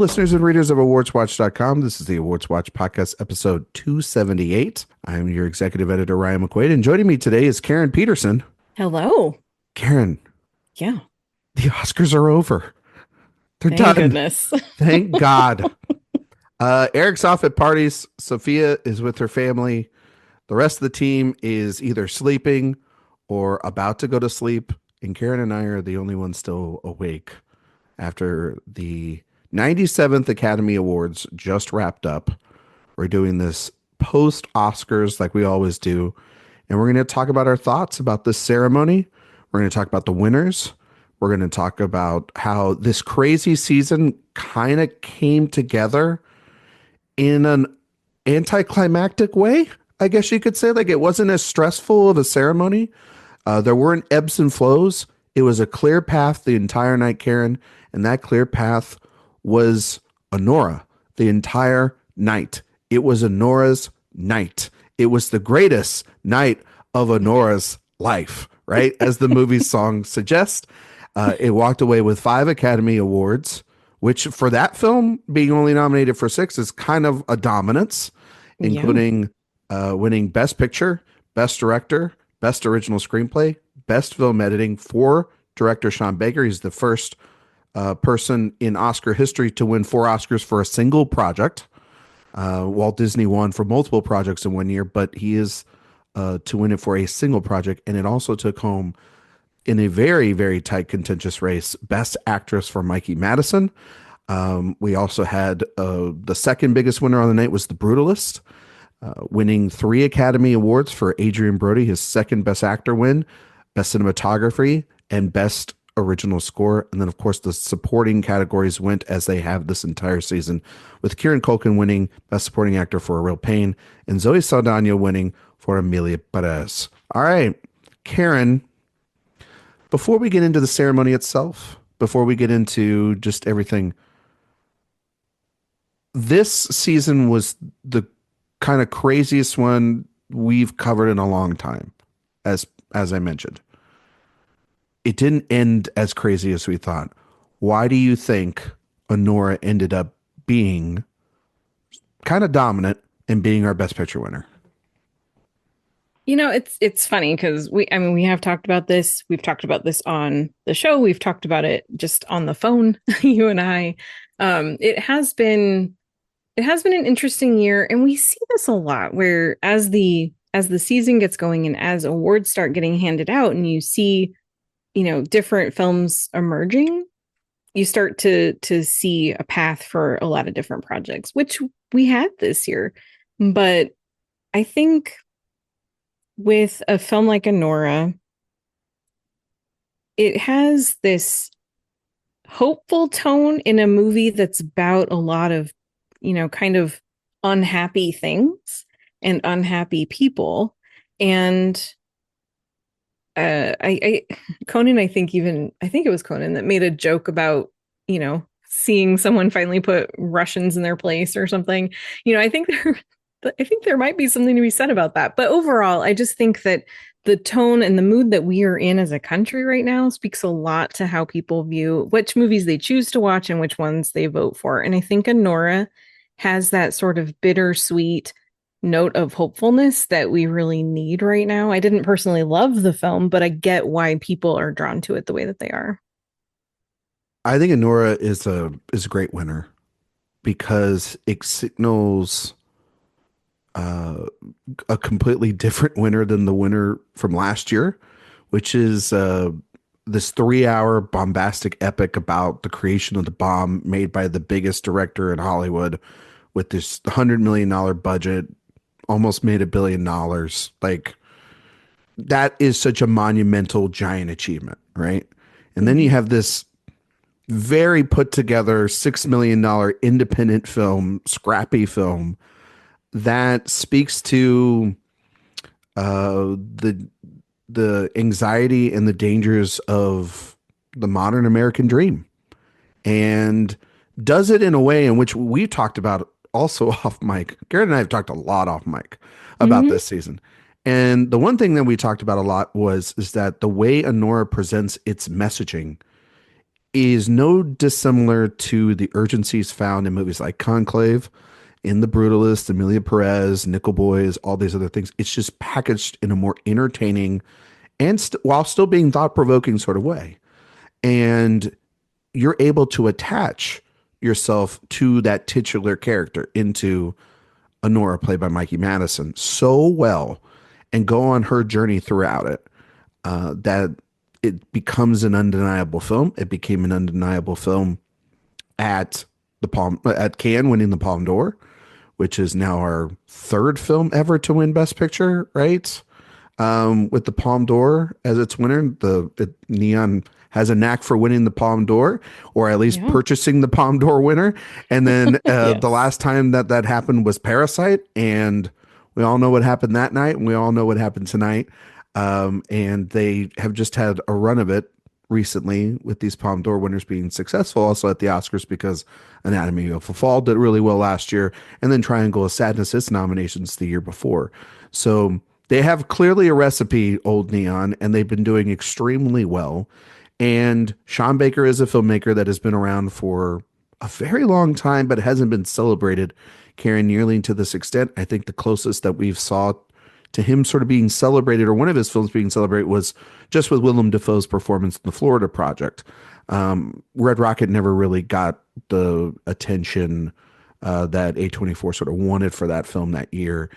listeners and readers of AwardsWatch.com. This is the Awards Watch Podcast, episode 278. I'm your executive editor, Ryan McQuade, and joining me today is Karen Peterson. Hello. Karen. Yeah. The Oscars are over. They're Thank done. goodness. Thank God. Eric's off at parties. Sophia is with her family. The rest of the team is either sleeping or about to go to sleep. And Karen and I are the only ones still awake after the 97th Academy Awards just wrapped up. We're doing this post-Oscars like we always do. And we're going to talk about our thoughts about this ceremony. We're going to talk about the winners. We're going to talk about how this crazy season kind of came together in an anticlimactic way, I guess you could say. Like, it wasn't as stressful of a ceremony. There weren't ebbs and flows. It was a clear path the entire night, Karen, and that clear path was Honora the entire night. It was Honora's night. It was the greatest night of Honora's life, right? As the movie song suggests. It walked away with 5 Academy Awards, which for that film being only nominated for 6 is kind of a dominance, including winning Best Picture, Best Director, Best Original Screenplay, Best Film Editing for director Sean Baker. He's the first person in Oscar history to win 4 Oscars for a single project. Walt Disney won for multiple projects in 1 year, but he is to win it for a single project. And it also took home, in a very, very tight, contentious race, Best Actress for Mikey Madison. We also had the second biggest winner on the night was The Brutalist, winning 3 Academy Awards for Adrian Brody, his second Best Actor win, Best Cinematography, and Best Original Score. And then, of course, the supporting categories went as they have this entire season, with Kieran Culkin winning Best Supporting Actor for A Real Pain and Zoe Saldana winning for Emilia Perez. All right, Karen, before we get into the ceremony itself, before we get into just everything, this season was the kind of craziest one we've covered in a long time, as I mentioned. It didn't end as crazy as we thought. Why do you think Honora ended up being kind of dominant and being our Best Picture winner? You know, it's funny because we have talked about this. We've talked about this on the show. We've talked about it just on the phone, you and I. It has been an interesting year, and we see this a lot where as the season gets going and as awards start getting handed out and you see, you know, different films emerging, you start to see a path for a lot of different projects, which we had this year. But I think with a film like Honora, it has this hopeful tone in a movie that's about a lot of, you know, kind of unhappy things and unhappy people. And Conan, I think it was Conan that made a joke about, you know, seeing someone finally put Russians in their place or something. You know, I think there might be something to be said about that. But overall, I just think that the tone and the mood that we are in as a country right now speaks a lot to how people view which movies they choose to watch and which ones they vote for. And I think Honora has that sort of bittersweet note of hopefulness that we really need right now. I didn't personally love the film, but I get why people are drawn to it the way that they are. I think Honora is a great winner because it signals a completely different winner than the winner from last year, which is this 3-hour bombastic epic about the creation of the bomb made by the biggest director in Hollywood with this $100 million budget, almost made $1 billion. Like, that is such a monumental, giant achievement, right? And then you have this very put together $6 million independent film, scrappy film that speaks to the anxiety and the dangers of the modern American dream, and does it in a way in which we talked about also off mic. Garrett and I have talked a lot off mic about this season. And the one thing that we talked about a lot is that the way Honora presents its messaging is no dissimilar to the urgencies found in movies like Conclave, in The Brutalist, Amelia Perez, Nickel Boys, all these other things. It's just packaged in a more entertaining and while still being thought provoking sort of way. And you're able to attach yourself to that titular character into Honora, played by Mikey Madison, so well and go on her journey throughout it that it becomes an undeniable film. It became an undeniable film at at Cannes, winning the Palme d'Or, which is now our third film ever to win Best Picture, right? With the Palme d'Or as its winner. Neon has a knack for winning the Palme d'Or, or at least Yeah. purchasing the Palme d'Or winner. And then the Yes. last time that happened was Parasite, and we all know what happened that night, and we all know what happened tonight. And they have just had a run of it recently with these Palme d'Or winners being successful, also at the Oscars, because Anatomy of a Fall did really well last year, and then Triangle of Sadness, its nominations the year before. So they have clearly a recipe, Old Neon, and they've been doing extremely well. And Sean Baker is a filmmaker that has been around for a very long time, but hasn't been celebrated, Karen, nearly to this extent. I think the closest that we've saw to him sort of being celebrated, or one of his films being celebrated, was just with Willem Dafoe's performance in the Florida Project. Red Rocket never really got the attention that A24 sort of wanted for that film that year.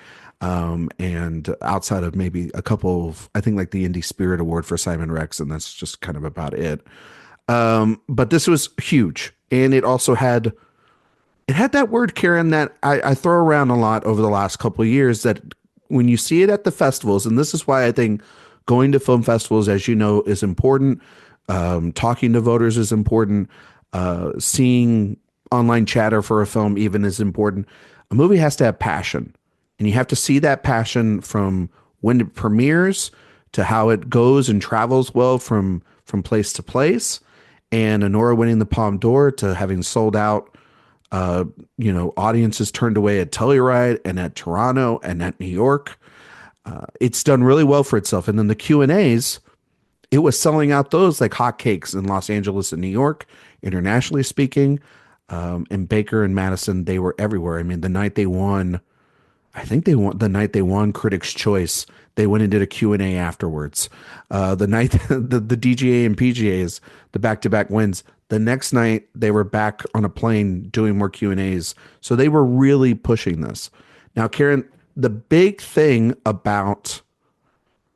And outside of maybe a couple of, I think like the Indie Spirit Award for Simon Rex, and that's just kind of about it. But this was huge. And it had that word, Karen, that I throw around a lot over the last couple of years, that when you see it at the festivals, and this is why I think going to film festivals, as you know, is important. Talking to voters is important. Seeing online chatter for a film even is important. A movie has to have passion, and you have to see that passion from when it premieres to how it goes and travels well from place to place. And Honora winning the Palme d'Or to having sold out, audiences turned away at Telluride and at Toronto and at New York. It's done really well for itself. And then the Q&As, it was selling out those like hotcakes in Los Angeles and New York, internationally speaking. And Baker and Madison, they were everywhere. I mean, the night they won, the night they won Critics' Choice, they went and did a Q&A afterwards. The night the DGA and PGAs, the back-to-back wins, the next night they were back on a plane doing more Q&As. So they were really pushing this. Now, Karen, the big thing about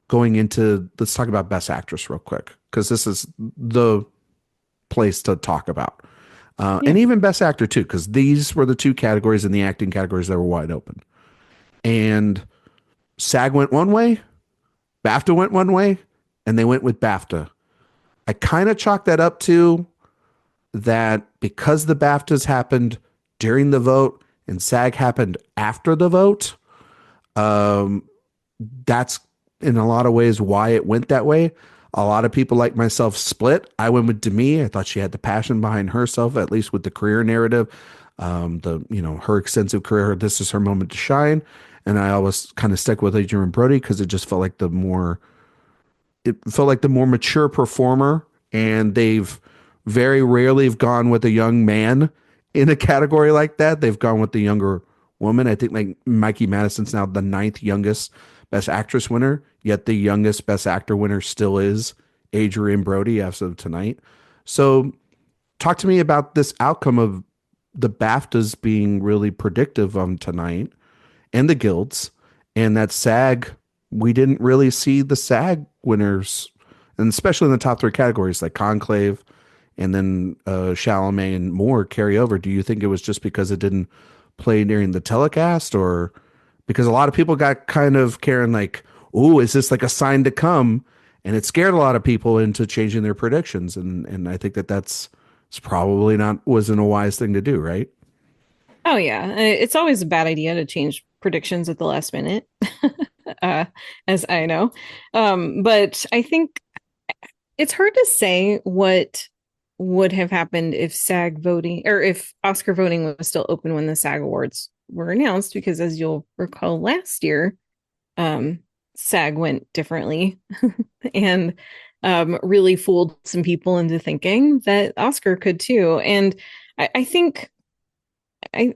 going into, let's talk about Best Actress real quick, because this is the place to talk about. Yeah. And even Best Actor too, because these were the two categories in the acting categories that were wide open. And SAG went one way, BAFTA went one way, and they went with BAFTA. I kind of chalk that up to that because the BAFTAs happened during the vote and SAG happened after the vote. That's in a lot of ways why it went that way. A lot of people like myself split. I went with Demi. I thought she had the passion behind herself, at least with the career narrative, her extensive career. This is her moment to shine. And I always kind of stuck with Adrian Brody because it just felt like the more mature performer. And they've very rarely have gone with a young man in a category like that. They've gone with the younger woman. I think like Mikey Madison's now the ninth youngest Best Actress winner, yet the youngest Best Actor winner still is Adrian Brody as of tonight. So talk to me about this outcome of the BAFTAs being really predictive on tonight, and the guilds, and that SAG, we didn't really see the SAG winners, and especially in the top three categories like Conclave and then Chalamet and more carry over. Do you think it was just because it didn't play during the telecast, or because a lot of people got kind of, Karen, like, oh, is this like a sign to come? And it scared a lot of people into changing their predictions. And I think it's probably wasn't a wise thing to do, right? Oh yeah, it's always a bad idea to change predictions at the last minute, as I know. But I think it's hard to say what would have happened if SAG voting, or if Oscar voting was still open when the SAG Awards were announced, because as you'll recall last year, SAG went differently. And really fooled some people into thinking that Oscar could too. And I think I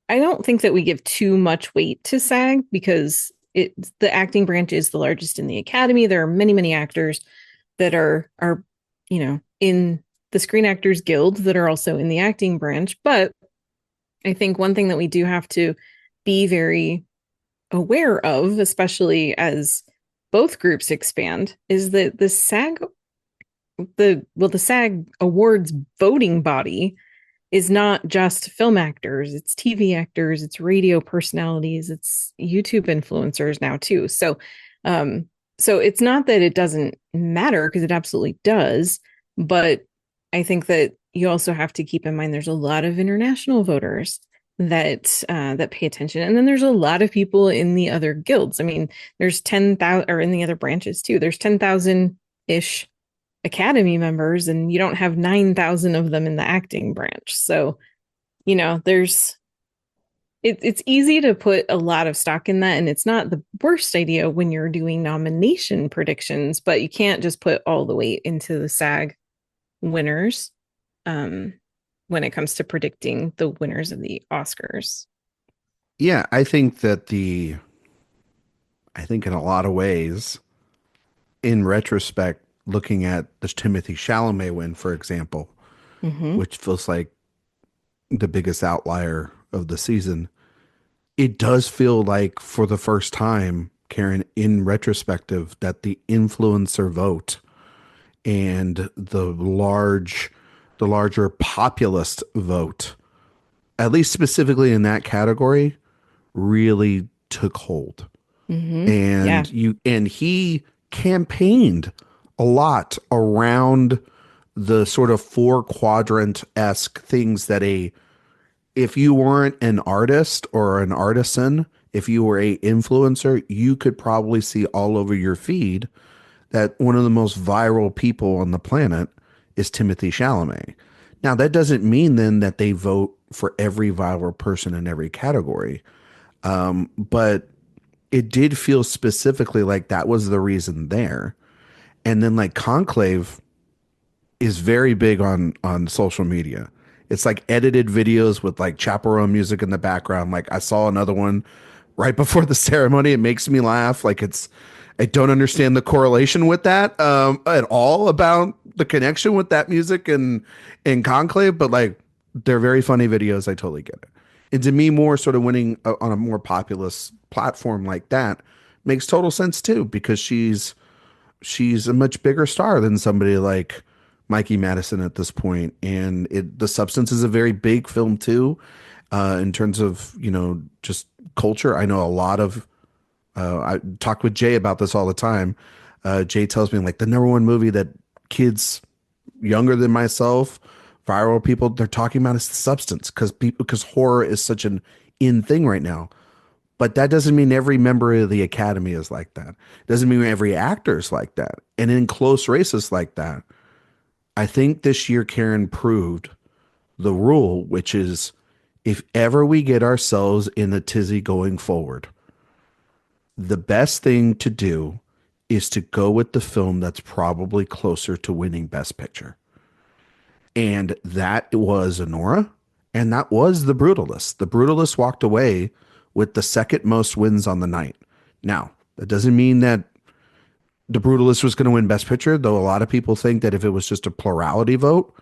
I don't think that we give too much weight to SAG because the acting branch is the largest in the Academy. There are many, many actors that are in the Screen Actors Guild that are also in the acting branch. But I think one thing that we do have to be very aware of, especially as both groups expand, is that the SAG Awards voting body is not just film actors, it's TV actors, it's radio personalities, it's YouTube influencers now too. Um, so it's not that it doesn't matter because it absolutely does, but I think that you also have to keep in mind there's a lot of international voters that pay attention, and then there's a lot of people in the other guilds. I mean, there's 10,000, or in the other branches too. There's 10,000 ish Academy members, and you don't have 9,000 of them in the acting branch. So, there's it's easy to put a lot of stock in that, and it's not the worst idea when you're doing nomination predictions, but you can't just put all the weight into the SAG winners um, when it comes to predicting the winners of the Oscars. Yeah, I think in a lot of ways, in retrospect, looking at the Timothy Chalamet win, for example, Mm-hmm. which feels like the biggest outlier of the season, it does feel like for the first time, Karen, in retrospective, that the influencer vote and the larger populist vote, at least specifically in that category, really took hold. Mm-hmm. Yeah. And he campaigned a lot around the sort of four quadrant-esque things that if you weren't an artist or an artisan, if you were a influencer, you could probably see all over your feed that one of the most viral people on the planet is Timothy Chalamet. Now, that doesn't mean then that they vote for every viral person in every category. But it did feel specifically like that was the reason there. And then like Conclave is very big on social media. It's like edited videos with like chaperone music in the background. Like I saw another one right before the ceremony. It makes me laugh. I don't understand the correlation with that at all about the connection with that music and Conclave, but like they're very funny videos. I totally get it. And to me, more sort of winning on a more populist platform like that makes total sense too, because she's a much bigger star than somebody like Mikey Madison at this point, and the Substance is a very big film too, in terms of just culture. I know a lot of I talk with Jay about this all the time. Jay tells me like the number one movie that kids younger than myself, viral people, they're talking about is The Substance because horror is such an in thing right now. But that doesn't mean every member of the Academy is like that. Doesn't mean every actor is like that. And in close races like that, I think this year Karen proved the rule, which is if ever we get ourselves in a tizzy going forward, the best thing to do is to go with the film that's probably closer to winning Best Picture. And that was Honora, and that was The Brutalist. The Brutalist walked away with the second most wins on the night. Now, that doesn't mean that The Brutalist was going to win Best Picture, though a lot of people think that if it was just a plurality vote,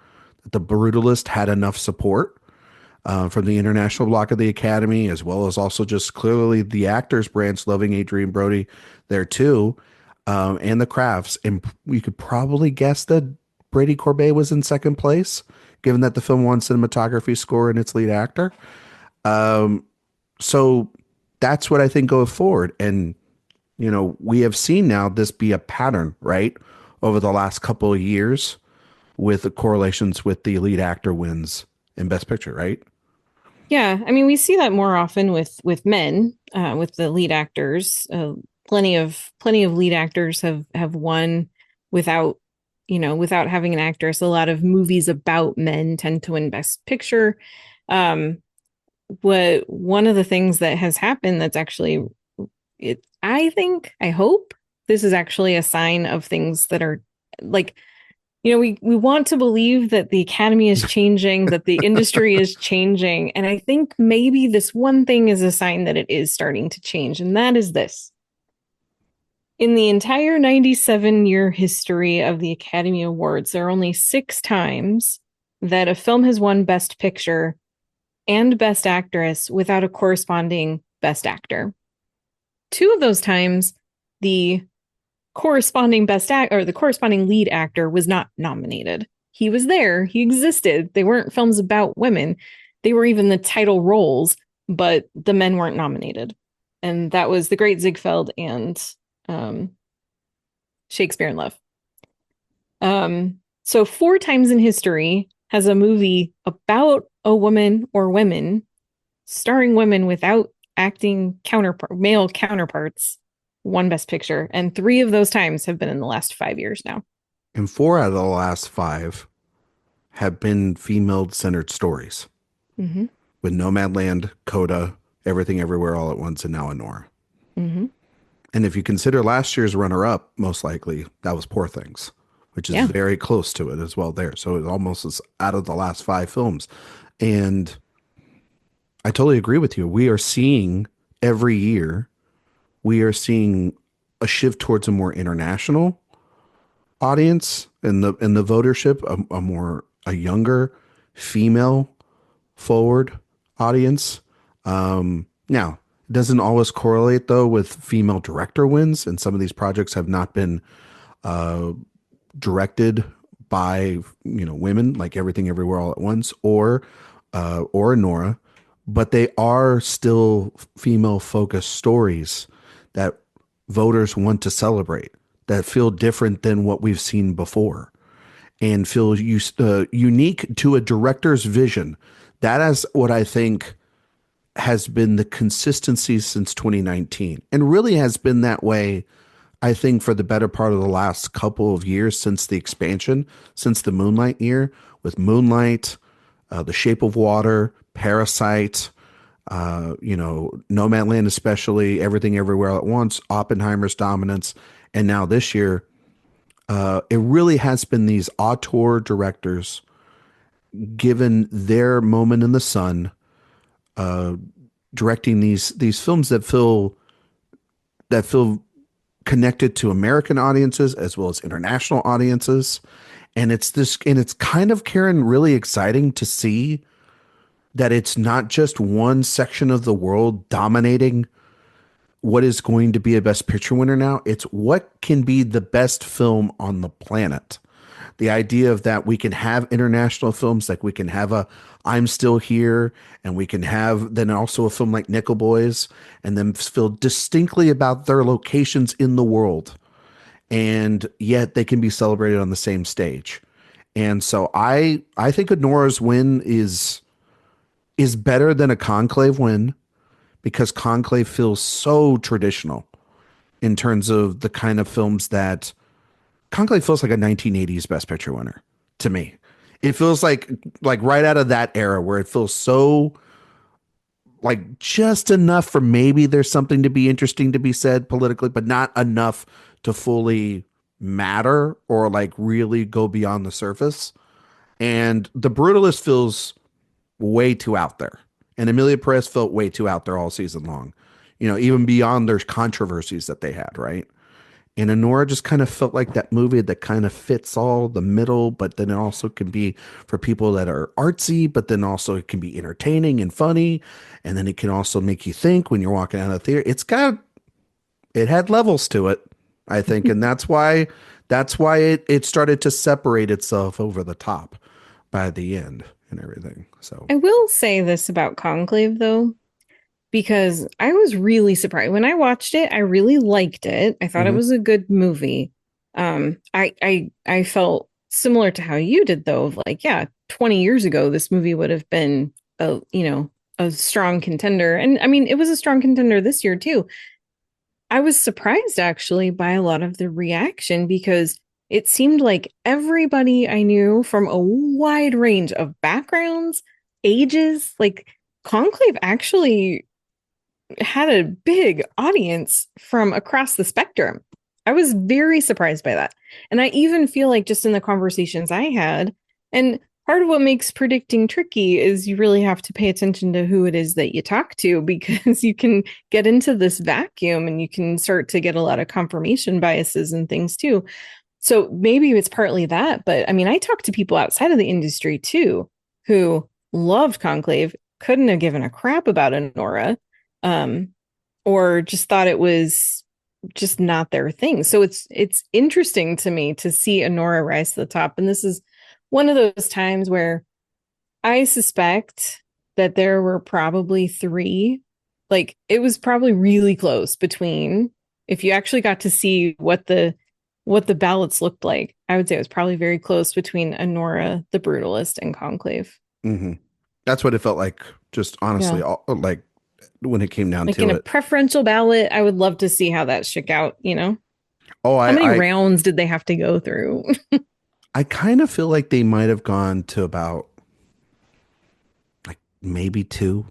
that The Brutalist had enough support from the international block of the Academy, as well as also just clearly the actors branch loving Adrian Brody there too, and the crafts. And we could probably guess that Brady Corbet was in second place, given that the film won cinematography, score, and its lead actor. So that's what I think going forward. And, we have seen now this be a pattern, right? Over the last couple of years with the correlations with the lead actor wins in Best Picture, right? Yeah, I mean, we see that more often with men, with the lead actors. Plenty of lead actors have won without, without having an actress. A lot of movies about men tend to win Best Picture. Um, one of the things that has happened that's actually I hope this is actually a sign of things that are like, we want to believe that the Academy is changing, that the industry is changing. And I think maybe this one thing is a sign that it is starting to change. And that is this. In the entire 97-year history of the Academy Awards, there are only 6 times that a film has won Best Picture and Best Actress without a corresponding Best Actor. 2 of those times, the corresponding the corresponding lead actor was not nominated. He was there, he existed. They weren't films about women. They were even the title roles, but the men weren't nominated. And that was The Great Ziegfeld and Shakespeare in Love. So 4 times in history has a movie about a woman or women starring women without acting male counterparts won Best Picture, and 3 of those times have been in the last 5 years now. And 4 out of the last 5 have been female-centered stories. Mm-hmm. With Nomadland, Coda, Everything Everywhere All at Once, and now Anora. Mm-hmm. And if you consider last year's runner-up, most likely, that was Poor Things, which is very close to it as well there. So it almost is out of the last 5 films. And I totally agree with you. We are seeing every year, we are seeing a shift towards a more international audience in the votership, a younger female forward audience. Now, it doesn't always correlate though with female director wins, and some of these projects have not been directed by women, like Everything Everywhere All at Once or Nora, but they are still female focused stories that voters want to celebrate, that feel different than what we've seen before and feel unique to a director's vision. That is what I think has been the consistency since 2019 and really has been that way, I think, for the better part of the last couple of years since the expansion, since the Moonlight year, with Moonlight, The Shape of Water, Parasite, Nomadland, especially Everything Everywhere All at Once, Oppenheimer's dominance, and now this year, it really has been these auteur directors given their moment in the sun, directing these films that feel connected to American audiences as well as international audiences, and it's kind of, Karen, really exciting to see that it's not just one section of the world dominating what is going to be a Best Picture winner now. It's what can be the best film on the planet. The idea of that we can have international films, like we can have a I'm Still Here, and we can have then also a film like Nickel Boys, and then feel distinctly about their locations in the world. And yet they can be celebrated on the same stage. And so I think Anora's win is better than a Conclave win, because Conclave feels so traditional in terms of the kind of films that Conclave feels like a 1980s Best Picture winner to me. It feels like right out of that era where it feels so like just enough for maybe there's something to be interesting to be said politically, but not enough to fully matter or like really go beyond the surface. And The Brutalist feels way too out there. And Emilia Perez felt way too out there all season long, even beyond their controversies that they had, right? And Anora just kind of felt like that movie that kind of fits all the middle, but then it also can be for people that are artsy, but then also it can be entertaining and funny. And then it can also make you think when you're walking out of the theater. It had levels to it, I think. And that's why it started to separate itself over the top by the end and everything. So I will say this about Conclave, though, because I was really surprised when I watched it. I really liked it. I thought it was a good movie. I felt similar to how you did, though, of like, yeah, 20 years ago, this movie would have been a strong contender. And I mean, it was a strong contender this year, too. I was surprised, actually, by a lot of the reaction, because it seemed like everybody I knew from a wide range of backgrounds, ages, like Conclave actually had a big audience from across the spectrum. I was very surprised by that. And I even feel like just in the conversations I had, and part of what makes predicting tricky is you really have to pay attention to who it is that you talk to because you can get into this vacuum and you can start to get a lot of confirmation biases and things too. So maybe it's partly that, but I mean, I talked to people outside of the industry too who loved Conclave, couldn't have given a crap about Honora, or just thought it was just not their thing. So it's interesting to me to see Honora rise to the top. And this is one of those times where I suspect that there were probably three. Like it was probably really close between, if you actually got to see what the ballots looked like, I would say it was probably very close between Honora, the Brutalist, and Conclave. Mm-hmm. That's what it felt like. Just honestly, like when it came down like to in it. A preferential ballot, I would love to see how that shook out. Oh, how many rounds did they have to go through? I kind of feel like they might have gone to about like maybe two.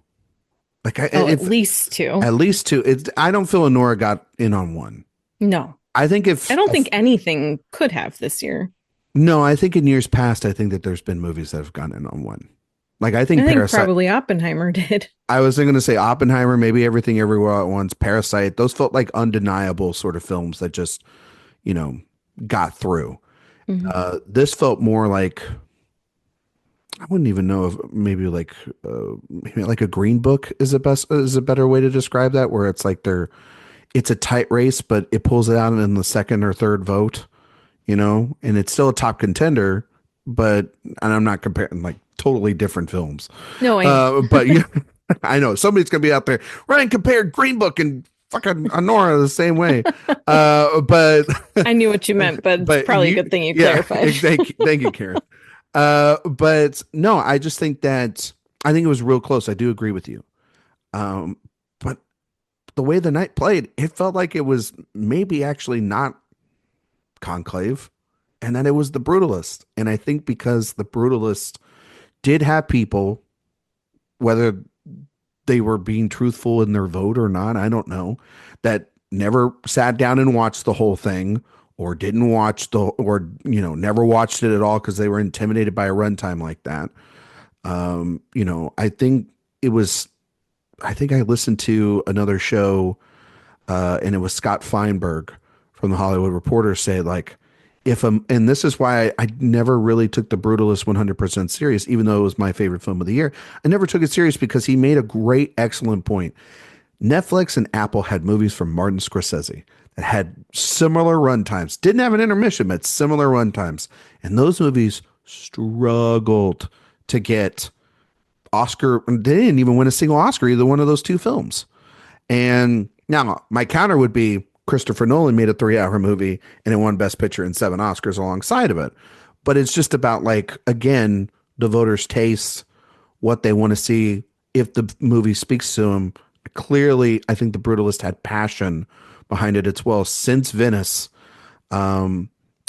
Like at least two. At least two. I don't feel Honora got in on one. No. I don't think anything could have this year. No, I think in years past, I think that there's been movies that have gone in on one. Like I think probably Oppenheimer did. I was going to say Oppenheimer, maybe Everything Everywhere at Once, Parasite. Those felt like undeniable sort of films that just, got through. Mm-hmm. This felt more like, I wouldn't even know if maybe like a Green Book is a better way to describe that, where it's like it's a tight race, but it pulls it out in the second or third vote, and it's still a top contender, and I'm not comparing like totally different films. No, but I know somebody's gonna be out there. Ryan compared Green Book and fucking Honora the same way. But I knew what you meant, but it's probably a good thing you clarified. Thank you, Karen. But no, I just think that I think it was real close. I do agree with you. But the way the night played, it felt like it was maybe actually not Conclave, and that it was the Brutalist. And I think because the Brutalist did have people, whether they were being truthful in their vote or not, I don't know, that never sat down and watched the whole thing, or didn't watch never watched it at all because they were intimidated by a runtime like that. I think I listened to another show, and it was Scott Feinberg from the Hollywood Reporter say like, and this is why I never really took The Brutalist 100% serious, even though it was my favorite film of the year. I never took it serious because he made a great, excellent point. Netflix and Apple had movies from Martin Scorsese that had similar runtimes, didn't have an intermission, but similar runtimes. And those movies struggled to get Oscar. They didn't even win a single Oscar, either one of those two films. And now my counter would be, Christopher Nolan made a 3-hour movie and it won Best Picture and 7 Oscars alongside of it. But it's just about like, again, the voters' taste, what they want to see, if the movie speaks to them. Clearly, I think The Brutalist had passion behind it as well since Venice.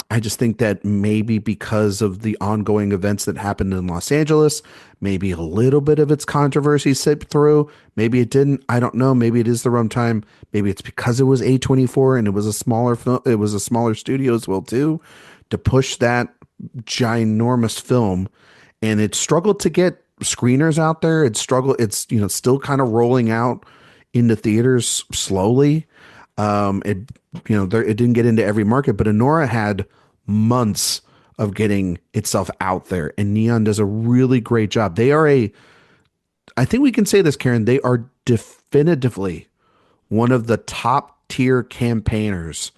I just think that maybe because of the ongoing events that happened in Los Angeles, maybe a little bit of its controversy seeped through. Maybe it didn't. I don't know. Maybe it is the runtime. Maybe it's because it was A24 and it was a smaller film. It was a smaller studio as well too, to push that ginormous film. And it struggled to get screeners out there. It's still kind of rolling out into theaters slowly. It didn't get into every market, but Honora had months of getting itself out there, and Neon does a really great job. I think we can say this, Karen, they are definitively one of the top tier campaigners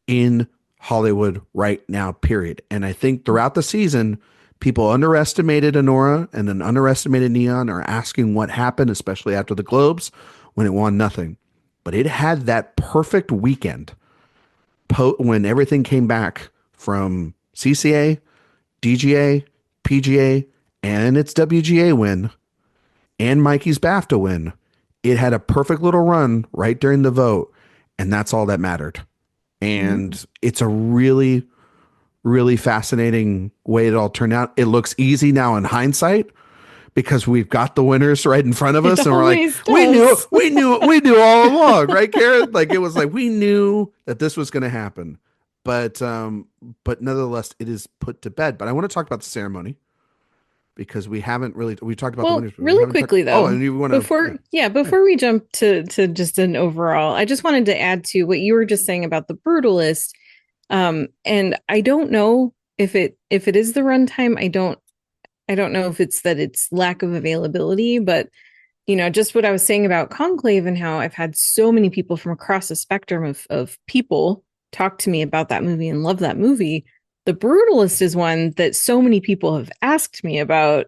in Hollywood right now, period. And I think throughout the season, people underestimated Honora and then underestimated Neon, are asking what happened, especially after the Globes when it won nothing. But it had that perfect weekend when everything came back from CCA, DGA, PGA, and its WGA win, and Mikey's BAFTA win. It had a perfect little run right during the vote, and that's all that mattered. And it's a really, really fascinating way it all turned out. It looks easy now in hindsight, because we've got the winners right in front of us, It and we're like, always does. we knew all along, right, Karen? Like it was like we knew that this was going to happen, but nonetheless, it is put to bed. But I want to talk about the ceremony because we talked about the Well, winners, but we really haven't talked. quickly Oh, though, and you want to, yeah. before we jump to just an overall, I just wanted to add to what you were just saying about the Brutalist. And I don't know if it is the runtime. I don't know if it's that it's lack of availability, but just what I was saying about Conclave and how I've had so many people from across the spectrum of people talk to me about that movie and love that movie. The Brutalist is one that so many people have asked me about,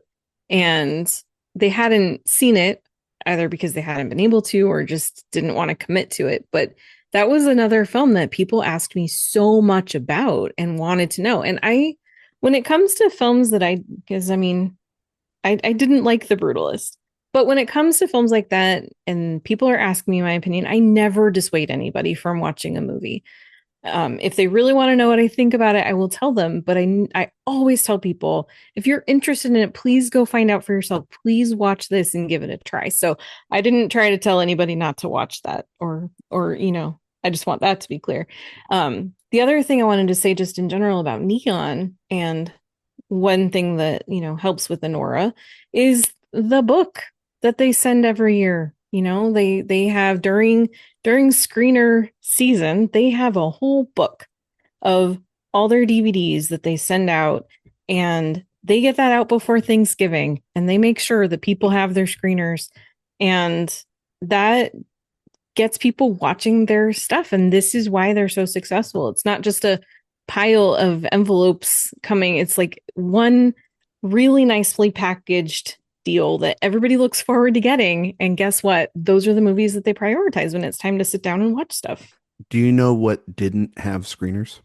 and they hadn't seen it either because they hadn't been able to or just didn't want to commit to it. But that was another film that people asked me so much about and wanted to know. And when it comes to films that because I mean, I didn't like The Brutalist. But when it comes to films like that and people are asking me my opinion, I never dissuade anybody from watching a movie. If they really want to know what I think about it, I will tell them. But I always tell people, if you're interested in it, please go find out for yourself. Please watch this and give it a try. So I didn't try to tell anybody not to watch that or I just want that to be clear. The other thing I wanted to say just in general about Neon, and one thing that, helps with Anora is the book that they send every year. They have during screener season, they have a whole book of all their DVDs that they send out, and they get that out before Thanksgiving, and they make sure that people have their screeners, and that gets people watching their stuff. And this is why they're so successful. It's not just a pile of envelopes coming. It's like one really nicely packaged deal that everybody looks forward to getting. And guess what? Those are the movies that they prioritize when it's time to sit down and watch stuff. Do you know what didn't have screeners?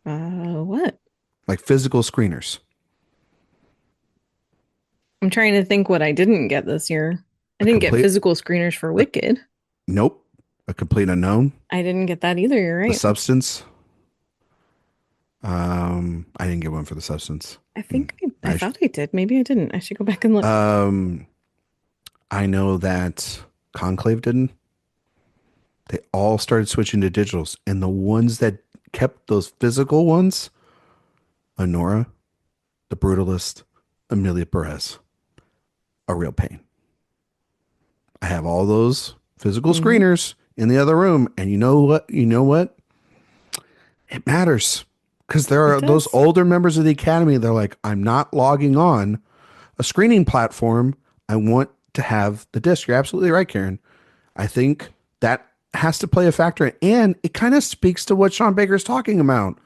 What? Like physical screeners. I'm trying to think what I didn't get this year. I didn't get physical screeners for Wicked. Nope. A Complete Unknown. I didn't get that either. You're right. The Substance. I didn't get one for The Substance. I think I thought I did. Maybe I didn't. I should go back and look. I know that Conclave didn't. They all started switching to digitals, and the ones that kept those physical ones, Anora, The Brutalist, Amelia Perez, a real pain. I have all those physical screeners in the other room, and you know what? It matters. Because there are those older members of the Academy. They're like, I'm not logging on a screening platform. I want to have the disc. You're absolutely right, Karen. I think that has to play a factor. And it kind of speaks to what Sean Baker's talking about.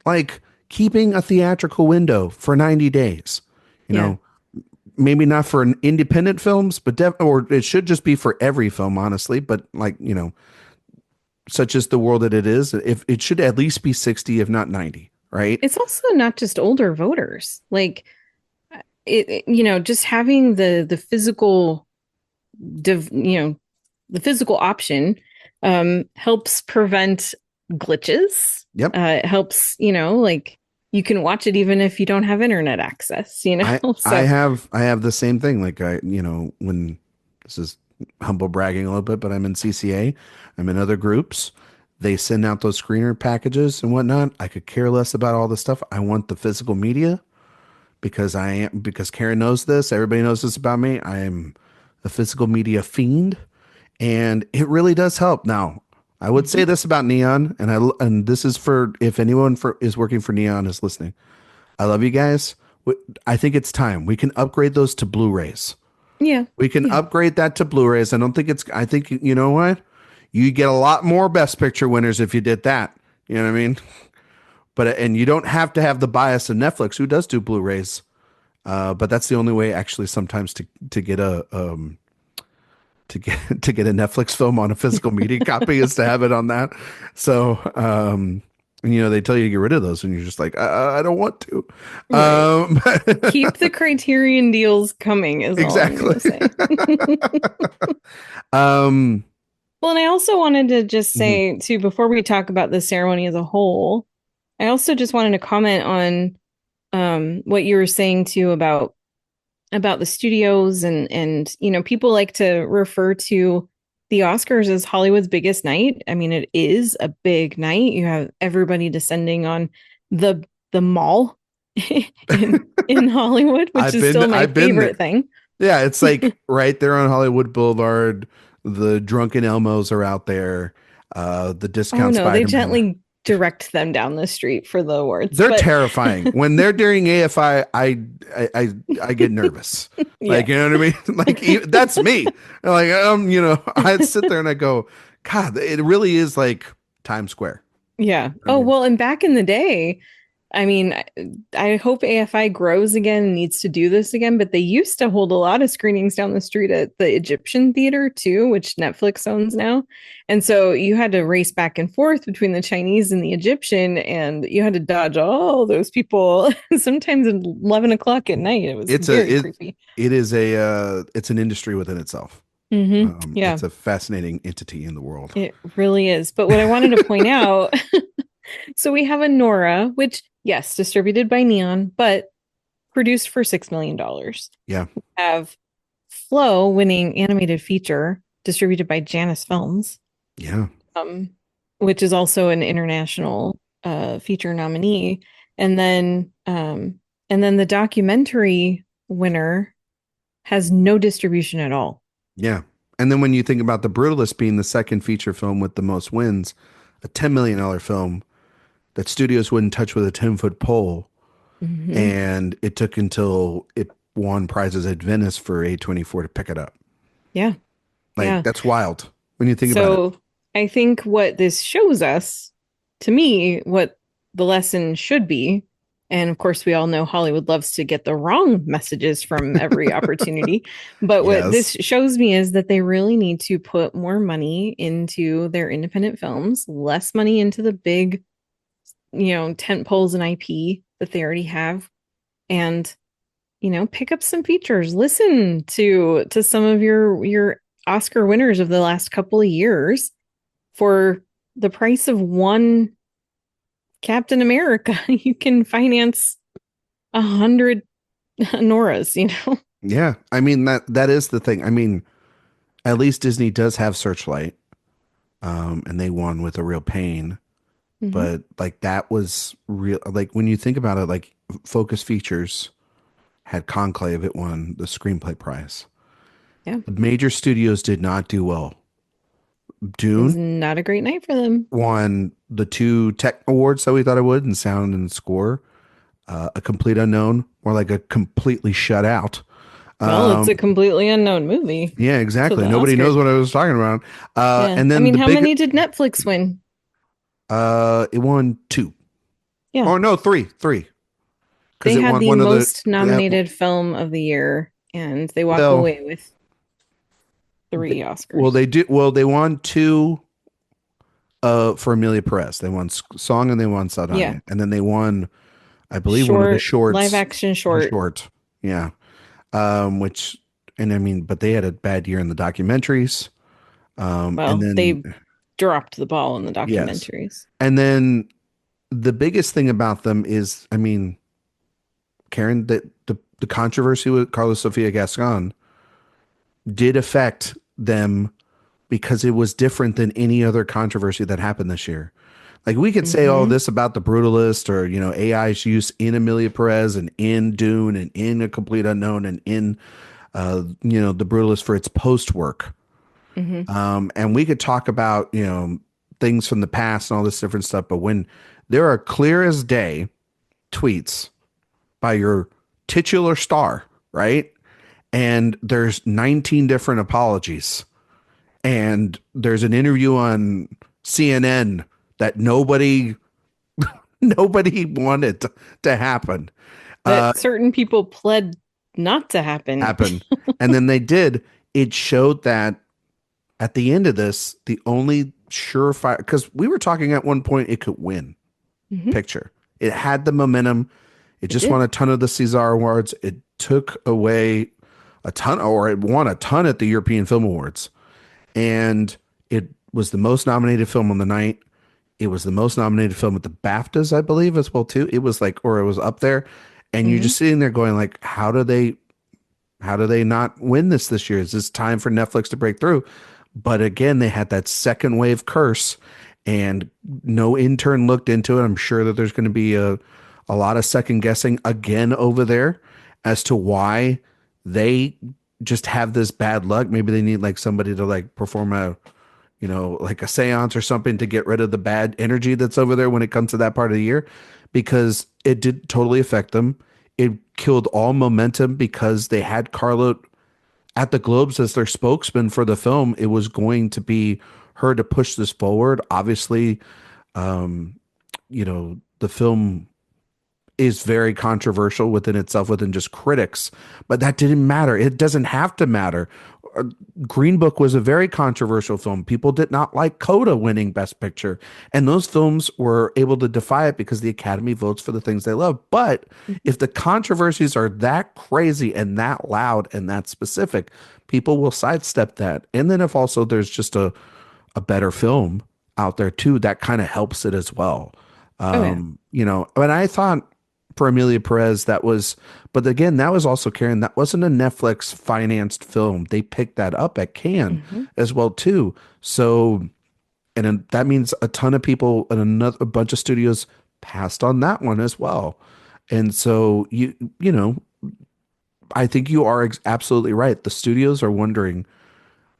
Like keeping a theatrical window for 90 days. You know, maybe not for an independent films, but or it should just be for every film, honestly. But like, such as the world that it is, if it should at least be 60, if not 90, right? It's also not just older voters. Like just having the physical, the physical option helps prevent glitches. Yep. It helps, like you can watch it even if you don't have internet access, I have the same thing. Like when this is humble bragging a little bit, but I'm in CCA. I'm in other groups. They send out those screener packages and whatnot. I could care less about all this stuff. I want the physical media because Karen knows this. Everybody knows this about me. I am a physical media fiend, and it really does help. Now, I would say this about Neon, and this is for if anyone is working for Neon is listening. I love you guys. I think it's time we can upgrade those to Blu-rays. Yeah. We can upgrade that to Blu-rays. I think, you know what? You get a lot more Best Picture winners if you did that. You know what I mean? And you don't have to have the bias of Netflix, who does do Blu-rays. But that's the only way actually sometimes to get a to get a Netflix film on a physical media copy is to have it on that. So, they tell you to get rid of those and you're just like, I don't want to. Right. Keep the Criterion deals coming is exactly all I'm say. Well, and I also wanted to just say too, before we talk about the ceremony as a whole, I also just wanted to comment on what you were saying too about about the studios and people like to refer to the Oscars as Hollywood's biggest night. I mean, it is a big night. You have everybody descending on the mall in Hollywood, which is still my I've been there. favorite thing. Yeah, it's like right there on Hollywood Boulevard. The drunken Elmos are out there. The Oh discount no, they Spider-Man. gently direct them down the street for the awards. They're But terrifying. When they're during AFI, I get nervous. yeah, Like, you know what I mean? Like that's me. Like I sit there and I go, God, it really is like Times Square. yeah. I Oh mean, well, and back in the day, I mean, I hope AFI grows again and needs to do this again, but they used to hold a lot of screenings down the street at the Egyptian Theater too, which Netflix owns now. And so you had to race back and forth between the Chinese and the Egyptian, and you had to dodge all those people sometimes at 11 o'clock at night. It was it's very creepy. it is it's an industry within itself. Yeah, It's a fascinating entity in the world. it really is. But what I wanted to point out, so we have a Nora, which, yes, distributed by Neon, but produced for $6 million. Yeah. We have Flow winning animated feature, distributed by Janus Films, Yeah. um, which is also an international feature nominee. And then the documentary winner has no distribution at all. Yeah. And then when you think about The Brutalist being the second feature film with the most wins, a $10 million film that studios wouldn't touch with a 10-foot pole. Mhm. And it took until it won prizes at Venice for A24 to pick it up. Yeah. Like, Yeah. that's wild when you think about it. So I think what this shows us, to me, what the lesson should be, and of course, we all know Hollywood loves to get the wrong messages from every opportunity. But what this Yes. shows me is that they really need to put more money into their independent films, less money into the big, tent poles and IP that they already have, and pick up some features. Listen to some of your Oscar winners of the last couple of years for the price of one Captain America. You can finance 100 Noras, Yeah. I mean, that is the thing. I mean, at least Disney does have Searchlight. And they won with a real pain. Mhm. But like that was real. Like when you think about it, like Focus Features had Conclave, it won the screenplay prize. Yeah, The major studios did not do well. it was Dune not a great night for them. won the two tech awards that we thought it would in sound and score. A Complete Unknown, or like a completely shut out. Well, it's a completely unknown movie. Yeah, So exactly. the Nobody knows Oscars. what I was talking about. Yeah. And I then mean, the how big, many did Netflix win? it won two. Yeah. Or no, three. Because They it had won the one of the most nominated film of the year, and they walk well, away with three Oscars. well, they won two for Amelia Perez. They won song and they won Saldana. Yeah. And then they won, I believe, one of the shorts. Live action short. Short. Yeah. Which, and I mean, but they had a bad year in the documentaries. Well, And then they dropped the ball in the yes. documentaries. And then the biggest thing about them is, I mean, Karen, that the controversy with Carlos Sofia Gascon did affect them because it was different than any other controversy that happened this year. Like we could say all this about The Brutalist or, AI's use in Amelia Perez and in Dune and in A Complete Unknown and in, The Brutalist for its post work. And we could talk about, things from the past and all this different stuff. But when there are clear as day tweets by your titular star, right? And there's 19 different apologies. And there's an interview on CNN that nobody wanted to happen. That certain people pled not to happen. And then they did. It showed that at the end of this, the only surefire, because we were talking at one point it could win picture. It had the momentum. It just won a ton of the César Awards. It took away a ton, or it won a ton at the European Film Awards. And it was the most nominated film on the night. It was the most nominated film at the BAFTAs, I believe, as well, too. It was like, or it was up there. And you're just sitting there going like, how do they How do they not win this year? Is this time for Netflix to break through? But again, they had that second wave curse, and no intern looked into it. I'm sure that there's going to be a lot of second guessing again over there as to why they just have this bad luck. Maybe they need like somebody to like perform a, like a seance or something to get rid of the bad energy that's over there when it comes to that part of the year, because it did totally affect them. It killed all momentum because they had Carlo at the Globes as their spokesman for the film. It was going to be her to push this forward. Obviously, the film is very controversial within itself, within just critics, but that didn't matter. It doesn't have to matter. Green Book was a very controversial film. People did not like Coda winning Best Picture, and those films were able to defy it because the Academy votes for the things they love. But if the controversies are that crazy and that loud and that specific, people will sidestep that. And then if also there's just a better film out there too, that kind of helps it as well. Oh yeah. But I thought for Amelia Perez, but again, that was also, Karen, that wasn't a Netflix financed film. They picked that up at Cannes as well too. So, and then that means a ton of people and a bunch of studios passed on that one as well. And so I think you are absolutely right. The studios are wondering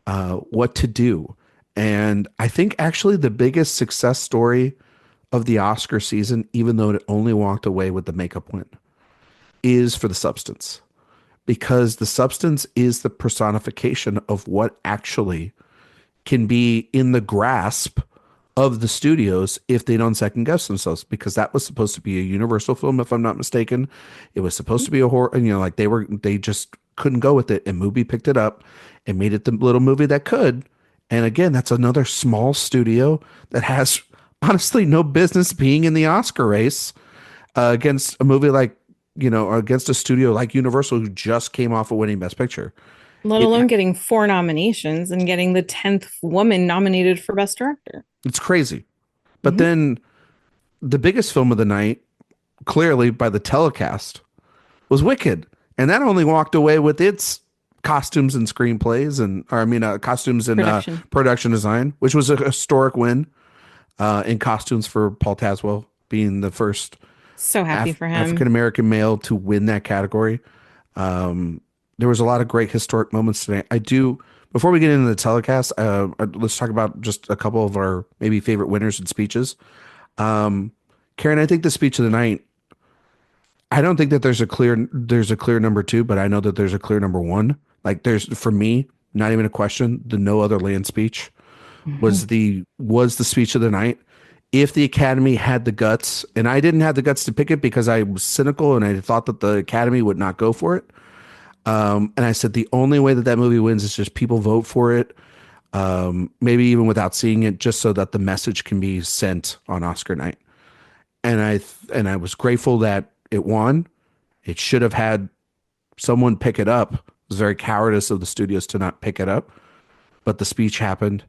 what to do. And I think actually the biggest success story of the Oscar season, even though it only walked away with the makeup win, is for The Substance. Because The Substance is the personification of what actually can be in the grasp of the studios if they don't second guess themselves. Because that was supposed to be a Universal film, if I'm not mistaken. It was supposed to be a horror, and like they just couldn't go with it. And Mubi picked it up and made it the little movie that could. And again, that's another small studio that has honestly no business being in the Oscar race against a movie like, against a studio like Universal, who just came off of winning Best Picture. Let alone getting 4 nominations and getting the 10th woman nominated for Best Director. It's crazy. But then the biggest film of the night, clearly by the telecast, was Wicked. And that only walked away with its costumes and screenplays costumes and production design, which was a historic win in costumes for Paul Tazwell, being the first so happy for him, African-American male to win that category. There was a lot of great historic moments today. Before we get into the telecast, let's talk about just a couple of our maybe favorite winners and speeches. Karen, I think the speech of the night, I don't think that there's a clear number 2, but I know that there's a clear number 1. Like for me, not even a question, the No Other Land speech was the speech of the night. If the Academy had the guts, and I didn't have the guts to pick it because I was cynical and I thought that the Academy would not go for it. And I said, the only way that movie wins is just people vote for it. Maybe even without seeing it, just so that the message can be sent on Oscar night. And I was grateful that it won. It should have had someone pick it up. It was very cowardice of the studios to not pick it up, but the speech happened,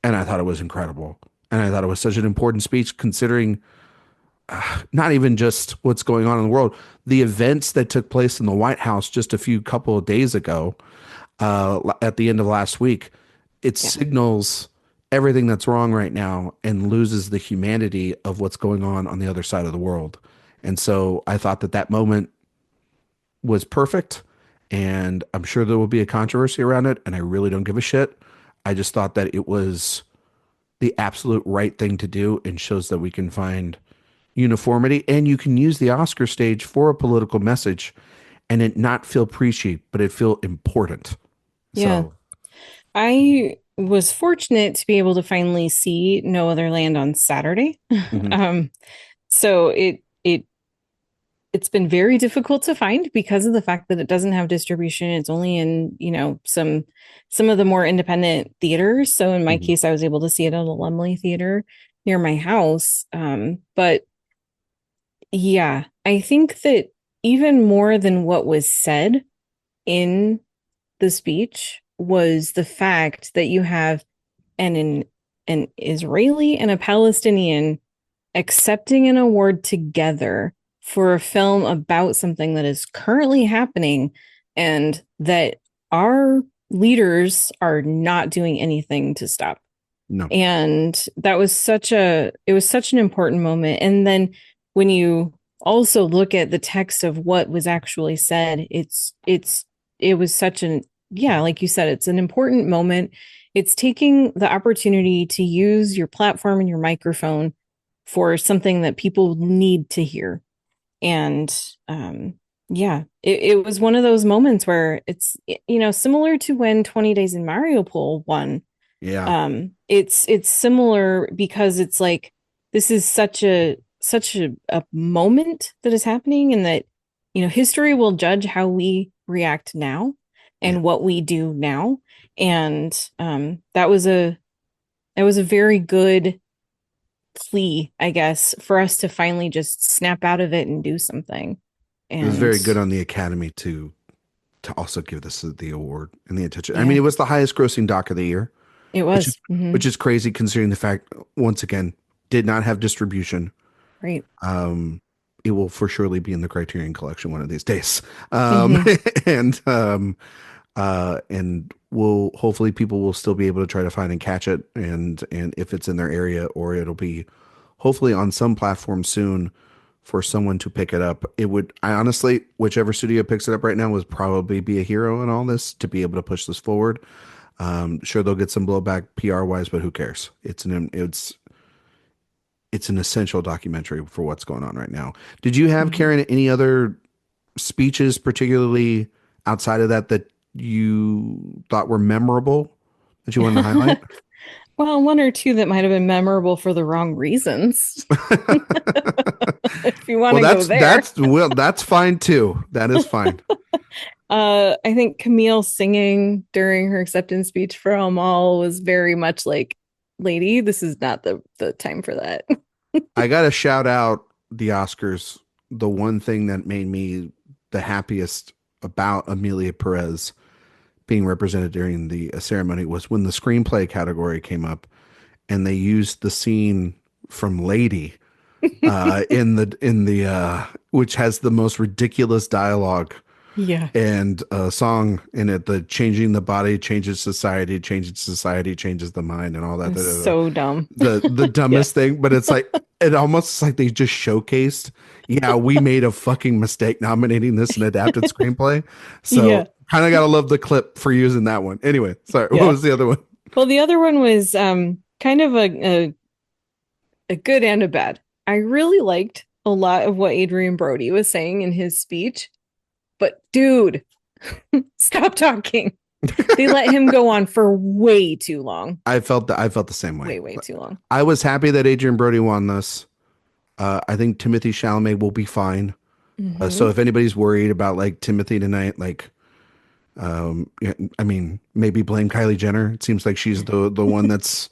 and I thought it was incredible. And I thought it was such an important speech, considering not even just what's going on in the world, the events that took place in the White House just a couple of days ago, at the end of last week. It signals everything that's wrong right now and loses the humanity of what's going on the other side of the world. And so I thought that moment was perfect. And I'm sure there will be a controversy around it, and I really don't give a shit. I just thought that it was the absolute right thing to do, and shows that we can find uniformity, and you can use the Oscar stage for a political message and it not feel preachy, but it feel important. Yeah. So I was fortunate to be able to finally see No Other Land on Saturday. So it's been very difficult to find because of the fact that it doesn't have distribution. It's only in, some of the more independent theaters. So in my case, I was able to see it at a Lumley Theater near my house. But yeah, I think that even more than what was said in the speech was the fact that you have an Israeli and a Palestinian accepting an award together for a film about something that is currently happening and that our leaders are not doing anything to stop. No. And that was it was such an important moment. And then when you also look at the text of what was actually said, it was such an, yeah, like you said, it's an important moment. It's taking the opportunity to use your platform and your microphone for something that people need to hear. And yeah, it was one of those moments where it's, you know, similar to when 20 Days in Mariupol won. Yeah. It's similar because it's like this is such a moment that is happening, and that, you know, history will judge how we react now Yeah. and what we do now. And that was a very good plea, I guess, for us to finally just snap out of it and do something. It was And very good on the Academy to also give this the award and the attention. I mean, yeah, it was the highest grossing doc of the year, it which is was. Mm-hmm. which is crazy considering the fact, once again, did not have distribution. Right. Um, it will for surely be in the Criterion Collection one of these days. Mm-hmm. And and will hopefully people will still be able to try to find and catch it, and if it's in their area, or it'll be hopefully on some platform soon for someone to pick it up. It would, I honestly, whichever studio picks it up right now would probably be a hero in all this to be able to push this forward. Sure, they'll get some blowback PR wise, but who cares? It's an essential documentary for what's going on right now. Did you have, Mm-hmm. Karen, any other speeches, particularly outside of that you thought were memorable that you wanted to highlight? Well, one or two that might have been memorable for the wrong reasons, if you want Well, to go there. that's fine too. That is fine. I think Camille singing during her acceptance speech for Amal was very much like, lady, this is not the time for that. I got to shout out the Oscars. The one thing that made me the happiest about Amelia Perez being represented during the ceremony was when the screenplay category came up and they used the scene from Lady in the which has the most ridiculous dialogue Yeah. and a song in it, the changing the body changes society, changes society changes the mind, and all It that. was so dumb. The Yeah. dumbest thing, but it's like it almost like they just showcased, yeah, we made a fucking mistake nominating this an adapted screenplay. Yeah. So kind of gotta love the clip for using that one. Anyway, sorry, what Yeah. was the other one? Well, the other one was kind of a good and a bad. I really liked a lot of what Adrian Brody was saying in his speech, but dude, stop talking. They let him go on for way too long. I felt the same way. Way too long. I was happy that Adrian Brody won this. I think Timothy Chalamet will be fine. So Mm-hmm. if anybody's worried about like Timothy tonight, like, yeah, I mean, maybe blame Kylie Jenner. It seems like she's the one that's,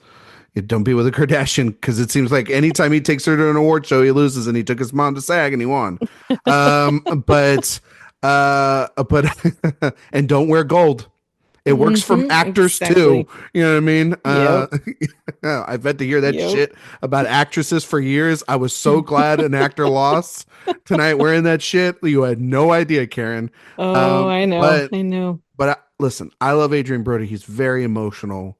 don't be with a Kardashian, because it seems like anytime he takes her to an award show, he loses, and he took his mom to SAG and he won. But and don't wear gold. It works from Mm-hmm. actors too. Exactly. You know what I mean? Yep. I've had to hear that Yep. shit about actresses for years. I was so glad an actor lost tonight wearing that shit. You had no idea, Karen. Oh, I know. But I know. listen, I love Adrian Brody. He's very emotional.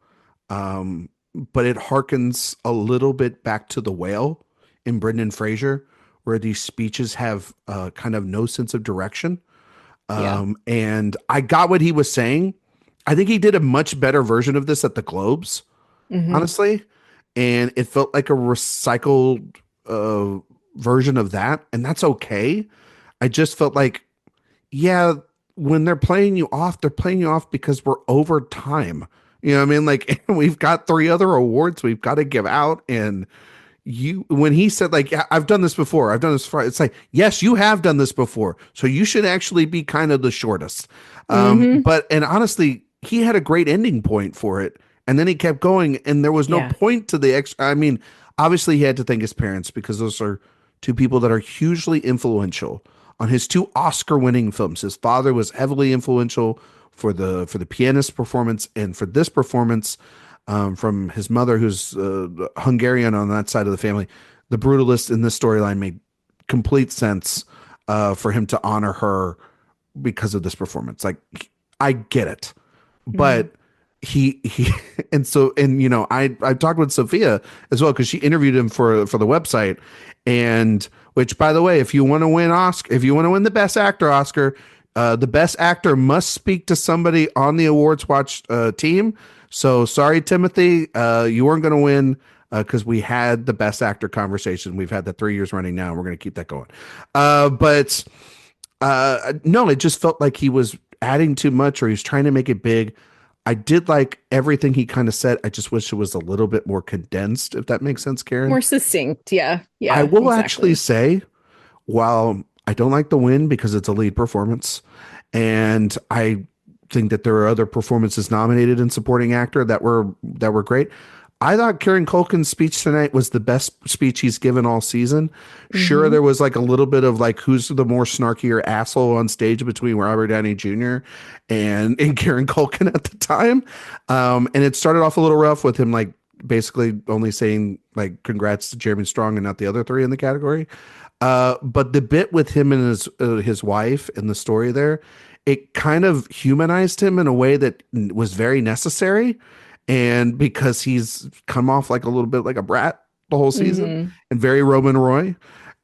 But it harkens a little bit back to The Whale in Brendan Fraser, where these speeches have kind of no sense of direction. Yeah. And I got what he was saying. I think he did a much better version of this at the Globes, Mm-hmm. honestly. And it felt like a recycled version of that. And that's okay. I just felt like, yeah, when they're playing you off, they're playing you off because we're over time. You know what I mean? Like, we've got 3 other awards we've got to give out. And when he said, like, yeah, I've done this before, I've done this before, it's like, yes, you have done this before. So you should actually be kind of the shortest. Mm-hmm. And honestly, he had a great ending point for it. And then he kept going, and there was no Yeah. point to the extra. I mean, obviously, he had to thank his parents, because those are 2 people that are hugely influential on his 2 Oscar-winning films. His father was heavily influential for the pianist performance, and for this performance, from his mother, who's Hungarian on that side of the family. The Brutalist in this storyline made complete sense for him to honor her because of this performance. Like, I get it, Mhm. but he and I talked with Sophia as well because she interviewed him for the website, and which, by the way, if you want to win Oscar, if you want to win the Best Actor Oscar, the Best Actor must speak to somebody on the Awards Watch team. So sorry, Timothy, you weren't going to win because we had the Best Actor conversation. We've had that 3 years running now, and we're going to keep that going. But no, it just felt like he was adding too much, or he was trying to make it big. I did like everything he kind of said. I just wish it was a little bit more condensed, if that makes sense, Karen. More succinct. Yeah. I Yeah, will actually exactly. say, while I don't like the win because it's a lead performance, and I think that there are other performances nominated in supporting actor that were great. I thought Kieran Culkin's speech tonight was the best speech he's given all season. Sure, Hmm. there was like a little bit of like who's the more snarkier asshole on stage between Robert Downey Jr. and Kieran Culkin at the time. And it started off a little rough with him like basically only saying like congrats to Jeremy Strong and not the other three in the category. But the bit with him and his wife and the story there, it kind of humanized him in a way that was very necessary. And because he's come off like a little bit like a brat the whole season Hmm. and very Roman Roy.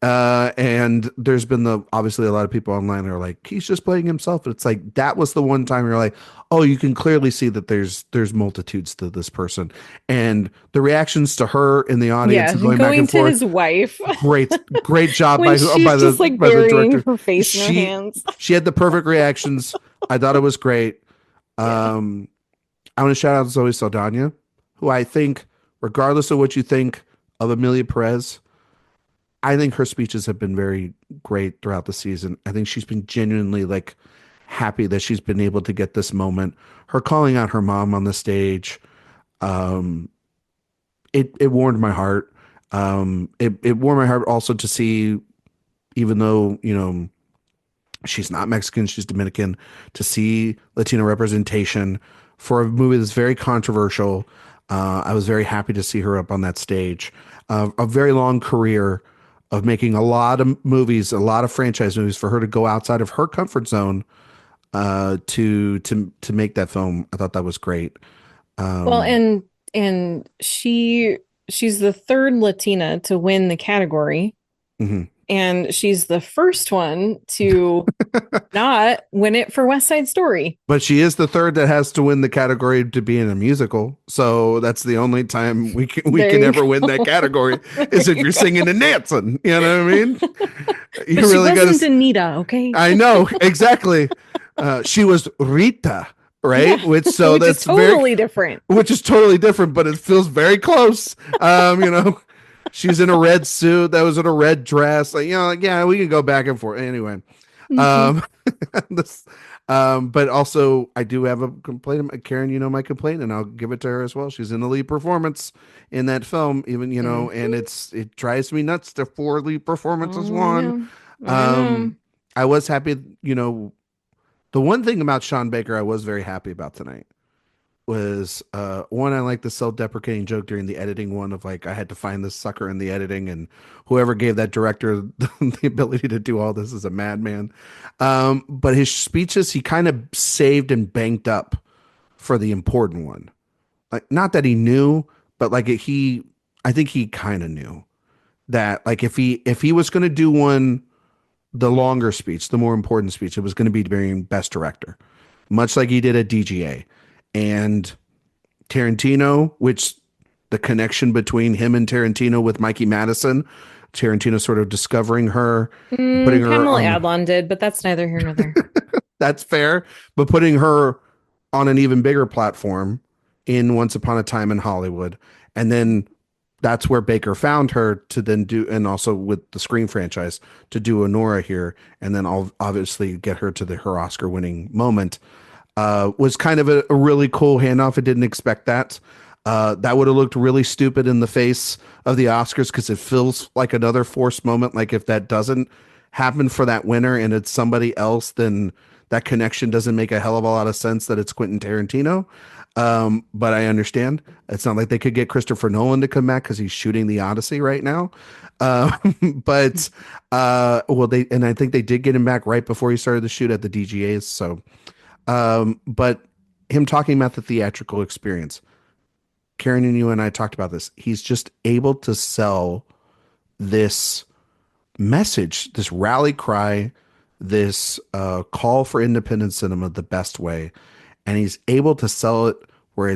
And there's been obviously a lot of people online that are like, he's just playing himself. But it's like that was the one time you're like, oh, you can clearly see that there's multitudes to this person. And the reactions to her in the audience Yeah. and going back Going and to forth, his wife great job when she's by the just like by the burying director. her face in her She hands. she had the perfect reactions. I thought it was great. Yeah. Um, I want to shout out Zoe Saldana, who I think, regardless of what you think of Amelia Perez, I think her speeches have been very great throughout the season. I think she's been genuinely like happy that she's been able to get this moment. Her calling out her mom on the stage, um, it warmed my heart. It warmed my heart also to see, even though she's not Mexican, she's Dominican, to see Latino representation for a movie that's very controversial. I was very happy to see her up on that stage. A very long career of making a lot of movies, a lot of franchise movies, for her to go outside of her comfort zone to make that film. I thought that was great. Well, Um, and she's the third Latina to win the category, mhm. and she's the first one to not win it for West Side Story. But she is the third that has to win the category to be in a musical. So that's the only time we There can you ever win that go. category is There if you you're go. singing and dancing. You know what I mean? You But she really got wasn't to. Anita, okay? I know exactly. She was Rita, right? Yeah, Which so which is that's very, totally different. which is totally different, but it feels very close. She's in a red suit that was in a red dress. Like yeah, we can go back and forth anyway. Mhm. Um, this, but also I do have a complaint. Karen, my complaint, and I'll give it to her as well. She's in the lead performance in that film, even and Mhm. it drives me nuts. The four lead performances Oh, I won. know. I know. Um, I was happy. The one thing about Sean Baker I was very happy about tonight was one, I like the self-deprecating joke during the editing one of like I had to find this sucker in the editing, and whoever gave that director the ability to do all this is a madman. But his speeches he kind of saved and banked up for the important one. Like not that he knew, but like I think he kind of knew that like if he was going to do one, the longer speech, the more important speech, it was going to be during Best Director, much like he did at DGA. And Tarantino, which the connection between him and Tarantino with Mikey Madison, Tarantino sort of discovering her, putting her Pamela on, Adlon did, but that's neither here nor there. that's fair, but putting her on an even bigger platform in Once Upon a Time in Hollywood. And then that's where Baker found her to then do, and also with the Scream franchise to do Honora here, and then I'll obviously get her to her Oscar winning moment. Was kind of a really cool handoff. I didn't expect that. That would have looked really stupid in the face of the Oscars because it feels like another forced moment. Like if that doesn't happen for that winner and it's somebody else, then that connection doesn't make a hell of a lot of sense that it's Quentin Tarantino. But I understand it's not like they could get Christopher Nolan to come back because he's shooting the Odyssey right now. But well, and I think they did get him back right before he started the shoot at the DGAs. So, but him talking about the theatrical experience, Karen and you and I talked about this. He's just able to sell this message, this rally cry, this call for independent cinema the best way, and he's able to sell it where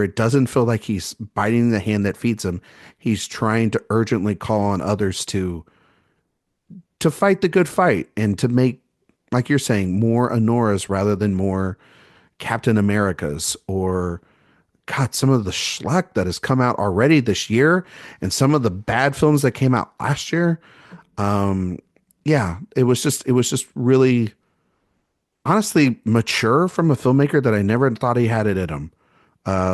it doesn't feel like he's biting the hand that feeds him. He's trying to urgently call on others to fight the good fight and to make, like you're saying, more Honoras rather than more Captain Americas or God, some of the schlock that has come out already this year and some of the bad films that came out last year. Um, yeah, it was just really honestly mature from a filmmaker that I never thought he had it in him,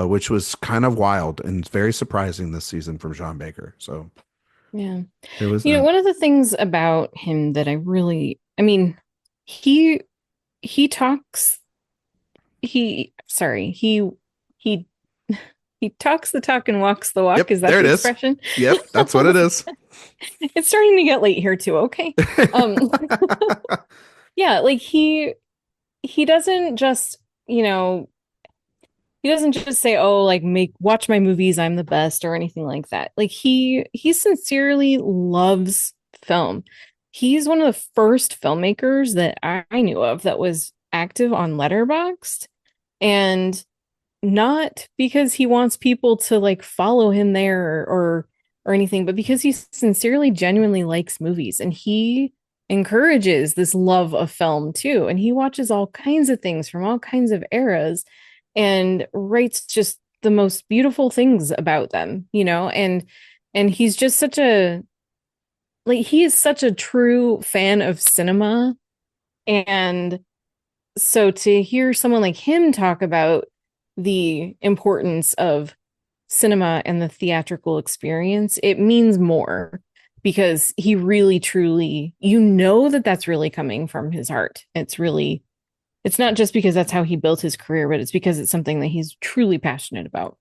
which was kind of wild and very surprising this season from Sean Baker. So Yeah. it was You know, one of the things about him that I really, I mean, he he talks he he talks the talk and walks the walk. yep, Is that there it the is. expression? Yep, that's what it is. It's starting to get late here too. Okay. Um, yeah, like he doesn't just, you know, he doesn't just say, "Oh, like make watch my movies, I'm the best," or anything like that. Like he sincerely loves film. He's one of the first filmmakers that I knew of that was active on Letterboxd, and not because he wants people to like follow him there or anything, but because he sincerely genuinely likes movies and he encourages this love of film too, and he watches all kinds of things from all kinds of eras and writes just the most beautiful things about them, you know, and he's just such a like he is such a true fan of cinema. And so to hear someone like him talk about the importance of cinema and the theatrical experience, it means more because he really truly, you know, that that's really coming from his heart. It's really, it's not just because that's how he built his career, but it's because it's something that he's truly passionate about.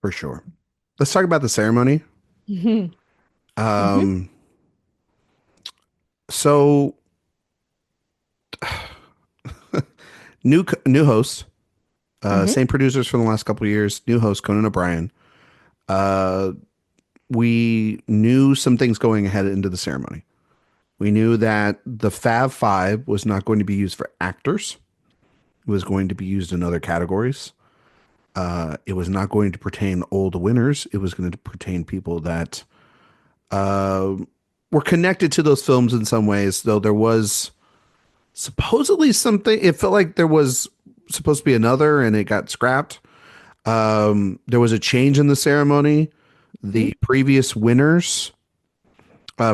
For sure. Let's talk about the ceremony. Mm-hmm. Mm-hmm. Um, so new host, Mm-hmm. same producers from the last couple of years, new host Conan O'Brien. Uh, we knew some things going ahead into the ceremony. We knew that the Fab Five was not going to be used for actors. It was going to be used in other categories. It was not going to pertain old winners. It was going to pertain people that uh, were connected to those films in some ways, though there was supposedly something. It felt like there was supposed to be another and it got scrapped. There was a change in the ceremony. Mm-hmm. The previous winners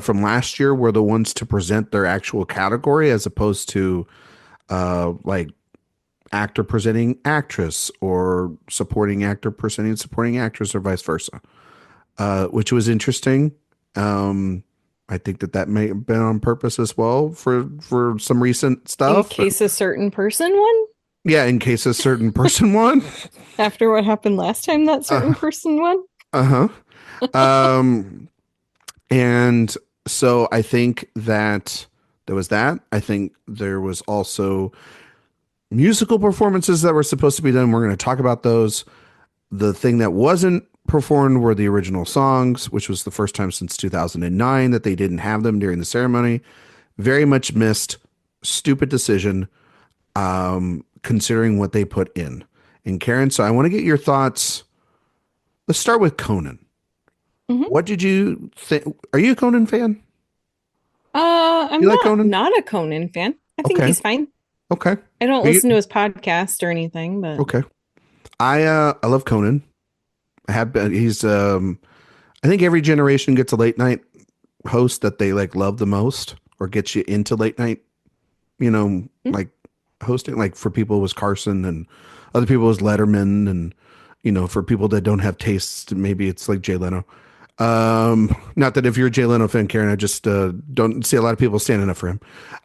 from last year were the ones to present their actual category as opposed to like actor presenting actress or supporting actor presenting supporting actress or vice versa, which was interesting. I think that may have been on purpose as well for some recent In stuff. case a certain person won Yeah, in case a certain person won. after what happened last time that certain Uh, person won. uh-huh. Um, and so I think that there was that. I think there was also musical performances that were supposed to be done. We're going to talk about those. The thing that wasn't performed were the original songs, which was the first time since 2009 that they didn't have them during the ceremony. Very much missed. Stupid decision, considering what they put in. And Karen, so I want to get your thoughts. Let's start with Conan. Mm-hmm. What did you think? Are you a Conan fan? I'm You like Conan? not a Conan fan. I think Okay. he's fine. Okay. I don't Are you listen to his podcast or anything, but okay? I love Conan. I have been. He's I think every generation gets a late night host that they like love the most or gets you into late night, mm, like hosting. Like for people it was Carson and other people it was Letterman and for people that don't have tastes, maybe it's like Jay Leno. Not that if you're a Jay Leno fan, Karen, I just don't see a lot of people standing up for him.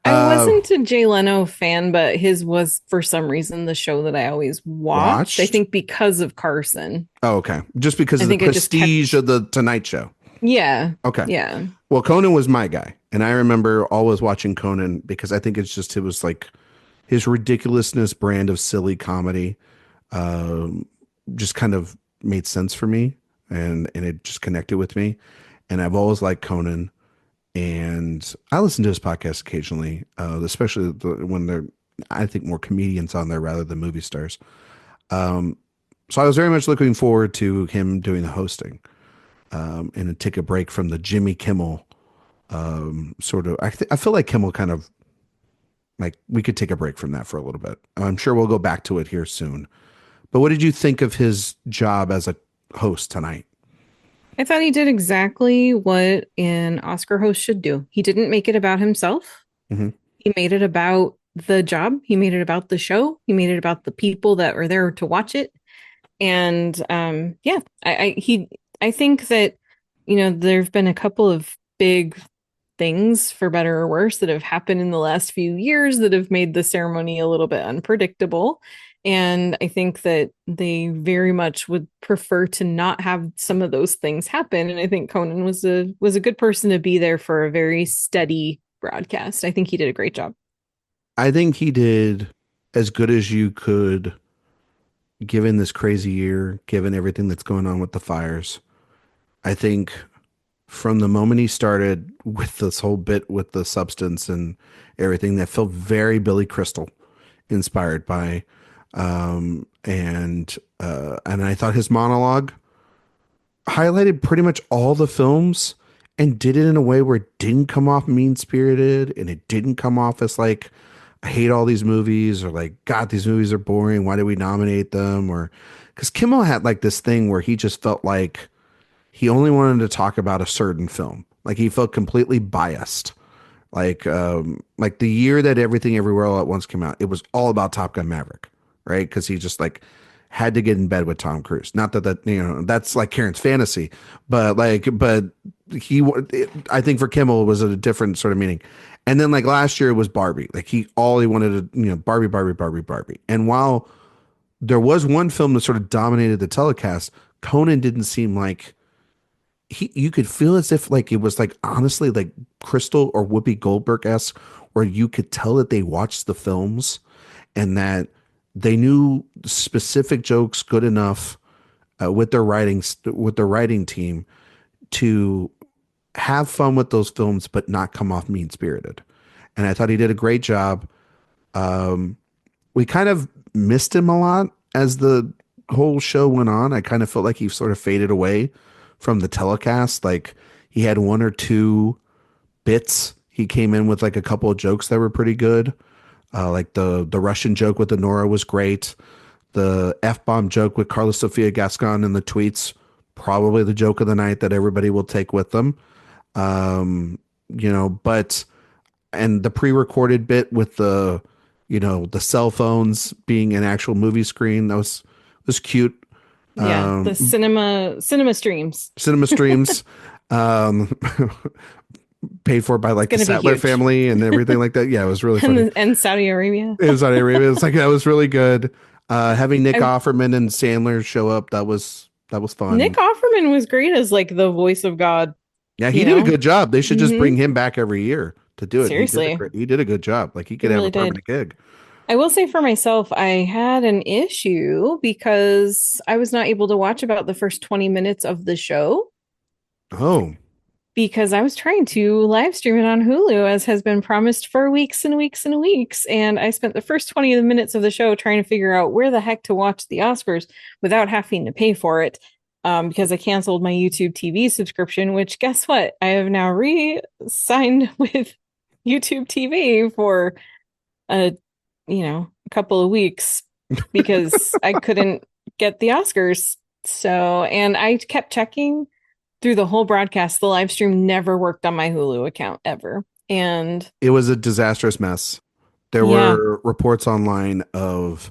I Uh, wasn't a Jay Leno fan, but his was for some reason the show that I always watched. I watched. think because of Carson. Oh, okay. Just because I of the think I just prestige kept, of the Tonight Show. yeah, Okay. yeah. Well, Conan was my guy, and I remember always watching Conan because I think it was like his ridiculousness brand of silly comedy, um, just kind of made sense for me, and it just connected with me. And I've always liked Conan, and I listen to his podcast occasionally, especially when they're, I think, more comedians on there rather than movie stars. Um, so I was very much looking forward to him doing the hosting, and to take a break from the Jimmy Kimmel sort of. I feel like Kimmel kind of like we could take a break from that for a little bit. I'm sure we'll go back to it here soon. But what did you think of his job as a host tonight? I thought he did exactly what an Oscar host should do. He didn't make it about himself. Hmm. He made it about the job. He made it about the show. He made it about the people that were there to watch it. And yeah, I think that there've been a couple of big things, for better or worse, that have happened in the last few years that have made the ceremony a little bit unpredictable. And I think that they very much would prefer to not have some of those things happen. And I think Conan was a good person to be there for a very steady broadcast. I think he did a great job. I think he did as good as you could, given this crazy year, given everything that's going on with the fires. I think from the moment he started with this whole bit with the substance and everything, that felt very Billy Crystal inspired by, and I thought his monologue highlighted pretty much all the films and did it in a way where it didn't come off mean spirited, and it didn't come off as like, I hate all these movies, or like, God, these movies are boring. Why did we nominate them? Or because Kimmel had like this thing where he just felt like he only wanted to talk about a certain film. Like he felt completely biased. Like the year that Everything Everywhere All at Once came out, it was all about Top Gun Maverick, right? Because he just like had to get in bed with Tom Cruise. Not that that's like Karen's fantasy, but I think for Kimmel it was a different sort of meaning. And then like last year it was Barbie. Like he wanted to, Barbie, Barbie, Barbie, Barbie. And while there was one film that sort of dominated the telecast, Conan didn't seem like you could feel as if like it was like honestly like Crystal or Whoopi Goldberg-esque, where you could tell that they watched the films and that they knew specific jokes good enough, with their writing team, to have fun with those films but not come off mean spirited. And I thought he did a great job. We kind of missed him a lot as the whole show went on. I kind of felt like he sort of faded away from the telecast. Like he had one or two bits. He came in with like a couple of jokes that were pretty good. Like the Russian joke with the Nora was great. The F-bomb joke with Carla Sofia Gascon in the tweets, probably the joke of the night that everybody will take with them. But and the pre-recorded bit with the cell phones being an actual movie screen, that was cute. Yeah, the cinema streams. Cinema streams, um, paid for by It's like the going to be Sattler huge. family and everything like that. Yeah, it was really funny. And Saudi Arabia. It was Saudi Arabia. It's like that was really good. Having Nick I, Offerman and Sandler show up, that was Nick fun. Offerman was great as like the voice of God, Yeah, he you did a know? good job. They should just Hmm. bring him back every year to do it. Seriously, He did a good job. Like he he could have a really did. permanent gig. I will say for myself, I had an issue because I was not able to watch about the first 20 minutes of the show Oh, because I was trying to live stream it on Hulu, as has been promised for weeks and weeks and weeks. And I spent the first 20 minutes of the show trying to figure out where the heck to watch the Oscars without having to pay for it. Because I canceled my YouTube TV subscription, which guess what? I have now re-signed with YouTube TV for a a couple of weeks because I couldn't get the Oscars. So, and I kept checking through the whole broadcast. The live stream never worked on my Hulu account ever. And it was a disastrous mess. There yeah, were reports online of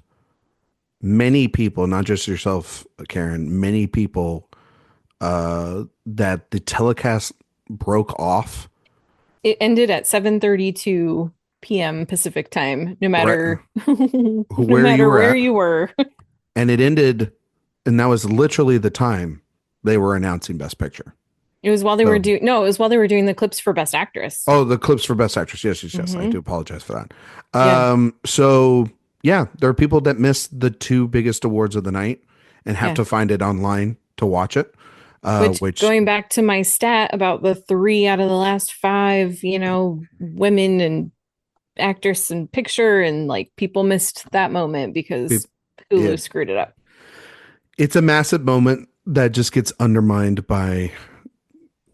many people, not just yourself, Karen, many people that the telecast broke off. It ended at 7:32 p.m. Pacific time, no Right, matter no where you matter were where at, you were. and it ended, and that was literally the time they were announcing Best Picture. It was while they were So, doing no, it was while they were doing the clips for Best Actress. oh, the clips for Best Actress. Yes, yes, yes. I Hmm. do apologize for that. Yeah. So yeah, there are people that missed the two biggest awards of the night and have Yeah. to find it online to watch it. Which, Which going back to my stat about the three out of the last five, women and actress and picture, and like people missed that moment it, because it Hulu screwed it up. it's a massive moment that just gets undermined by,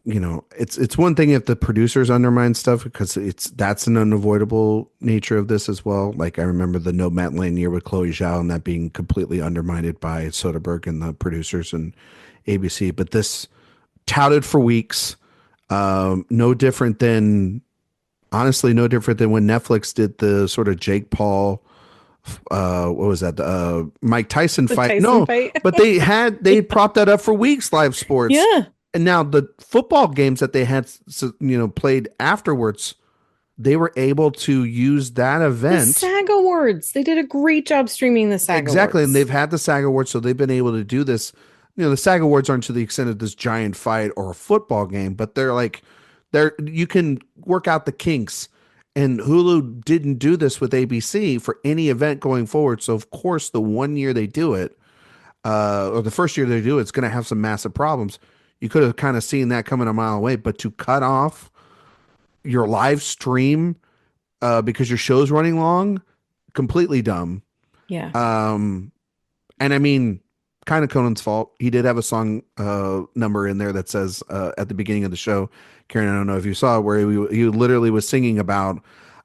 it's one thing if the producers undermine stuff because that's an unavoidable nature of this as well. Like I remember the Nomadland year with Chloe Zhao and that being completely undermined by Soderbergh and the producers and ABC. But this touted for weeks, no different than honestly no different than when Netflix did the sort of Jake Paul, what was that, the Mike Tyson The fight. Tyson No, fight. but they propped that up for weeks, live sports. Yeah. And now the football games that they had played afterwards, they were able to use that The event. SAG Awards. They did a great job streaming the SAG Exactly, and Awards. they've had the SAG Awards, so they've been able to do this. The SAG Awards aren't to the extent of this giant fight or a football game, but they're you can work out the kinks. And Hulu didn't do this with ABC for any event going forward. So of course, the one year they do it, or the first year they do it, it's going to have some massive problems. You could have kind of seen that coming a mile away, but to cut off your live stream because your show's running long, completely dumb. Yeah. Um, and I mean, kind of Conan's fault. He did have a song number in there that says at the beginning of the show, Karen, I don't know if you saw it, where he literally was singing about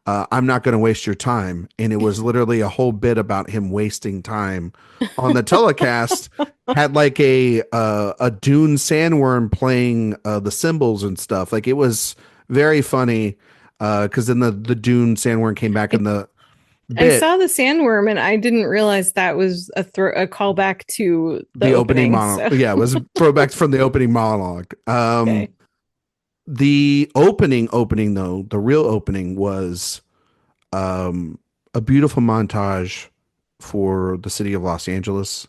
I'm not going to waste your time. And it was literally a whole bit about him wasting time on the telecast. Had like a Dune sandworm playing the cymbals and stuff. Like it was very funny because then the Dune sandworm came back in I, the I bit. saw the sandworm and I didn't realize that was a callback to the The opening opening. monologue. So, Yeah, it was a throwback from the opening monologue. okay. The opening though, the real opening was a beautiful montage for the city of Los Angeles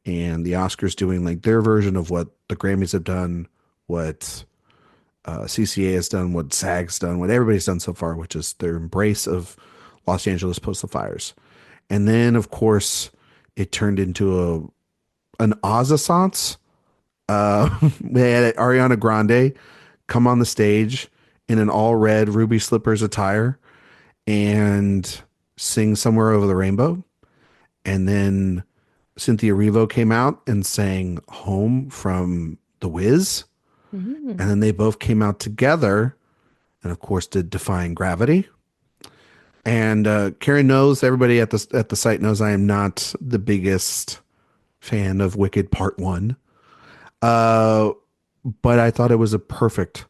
and the Oscars doing like their version of what the Grammys have done, what CCA has done, what SAG's done, what everybody's done so far, which is their embrace of Los Angeles post the fires. And then, of course, it turned into an Ozasance. We had Ariana Grande come on the stage in an all red ruby slippers attire and sing Somewhere Over the Rainbow. And then Cynthia Erivo came out and sang Home from The Wiz. Mhm. And then they both came out together and, of course, did Defying Gravity. And Karen knows, everybody at the site knows I am not the biggest fan of Wicked Part 1. Uh, but I thought it was a perfect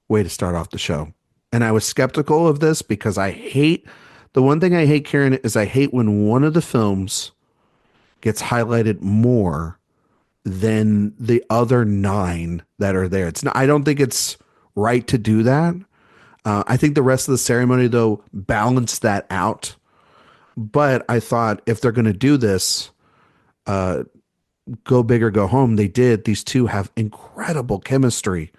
way to start off the show. And I was skeptical of this because the one thing I hate, Karen, is I hate when one of the films gets highlighted more than the other nine that are there. I don't think it's right to do that. I think the rest of the ceremony, though, balanced that out. But I thought if they're going to do this, go big or go home. They did. These two have incredible chemistry.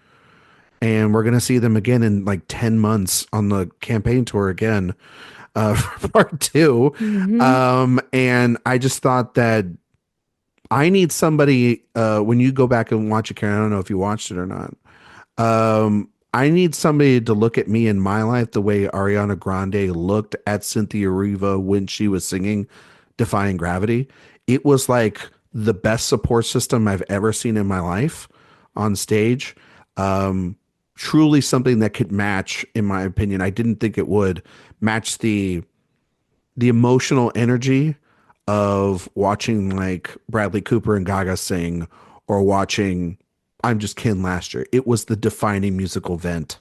And we're going to see them again in like 10 months on the campaign tour again for part two. Mhm. And I just thought that I need somebody, when you go back and watch it, Karen, I don't know if you watched it or not. I need somebody to look at me in my life the way Ariana Grande looked at Cynthia Erivo when she was singing Defying Gravity. It was like the best support system I've ever seen in my life on stage. Truly something that could match, in my opinion. I didn't think it would match the emotional energy of watching like Bradley Cooper and Gaga sing or watching I'm Just Ken last year. It was the defining musical event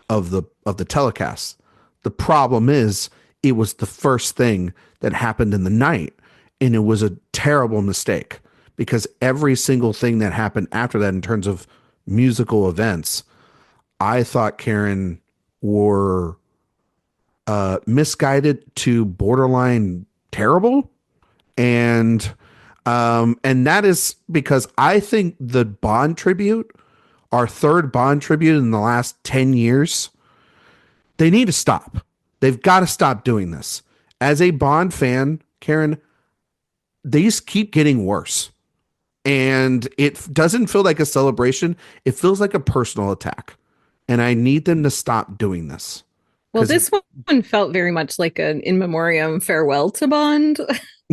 of the telecast. The problem is it was the first thing that happened in the night and it was a terrible mistake because every single thing that happened after that in terms of musical events, I thought Karen were misguided to borderline terrible. And that is because I think the Bond tribute, our third Bond tribute in the last 10 years, they need to stop. They've got to stop doing this. As a Bond fan, Karen, these keep getting worse. And it doesn't feel like a celebration. It feels like a personal attack. And I need them to stop doing this. Well, this one felt very much like an in memoriam farewell to Bond.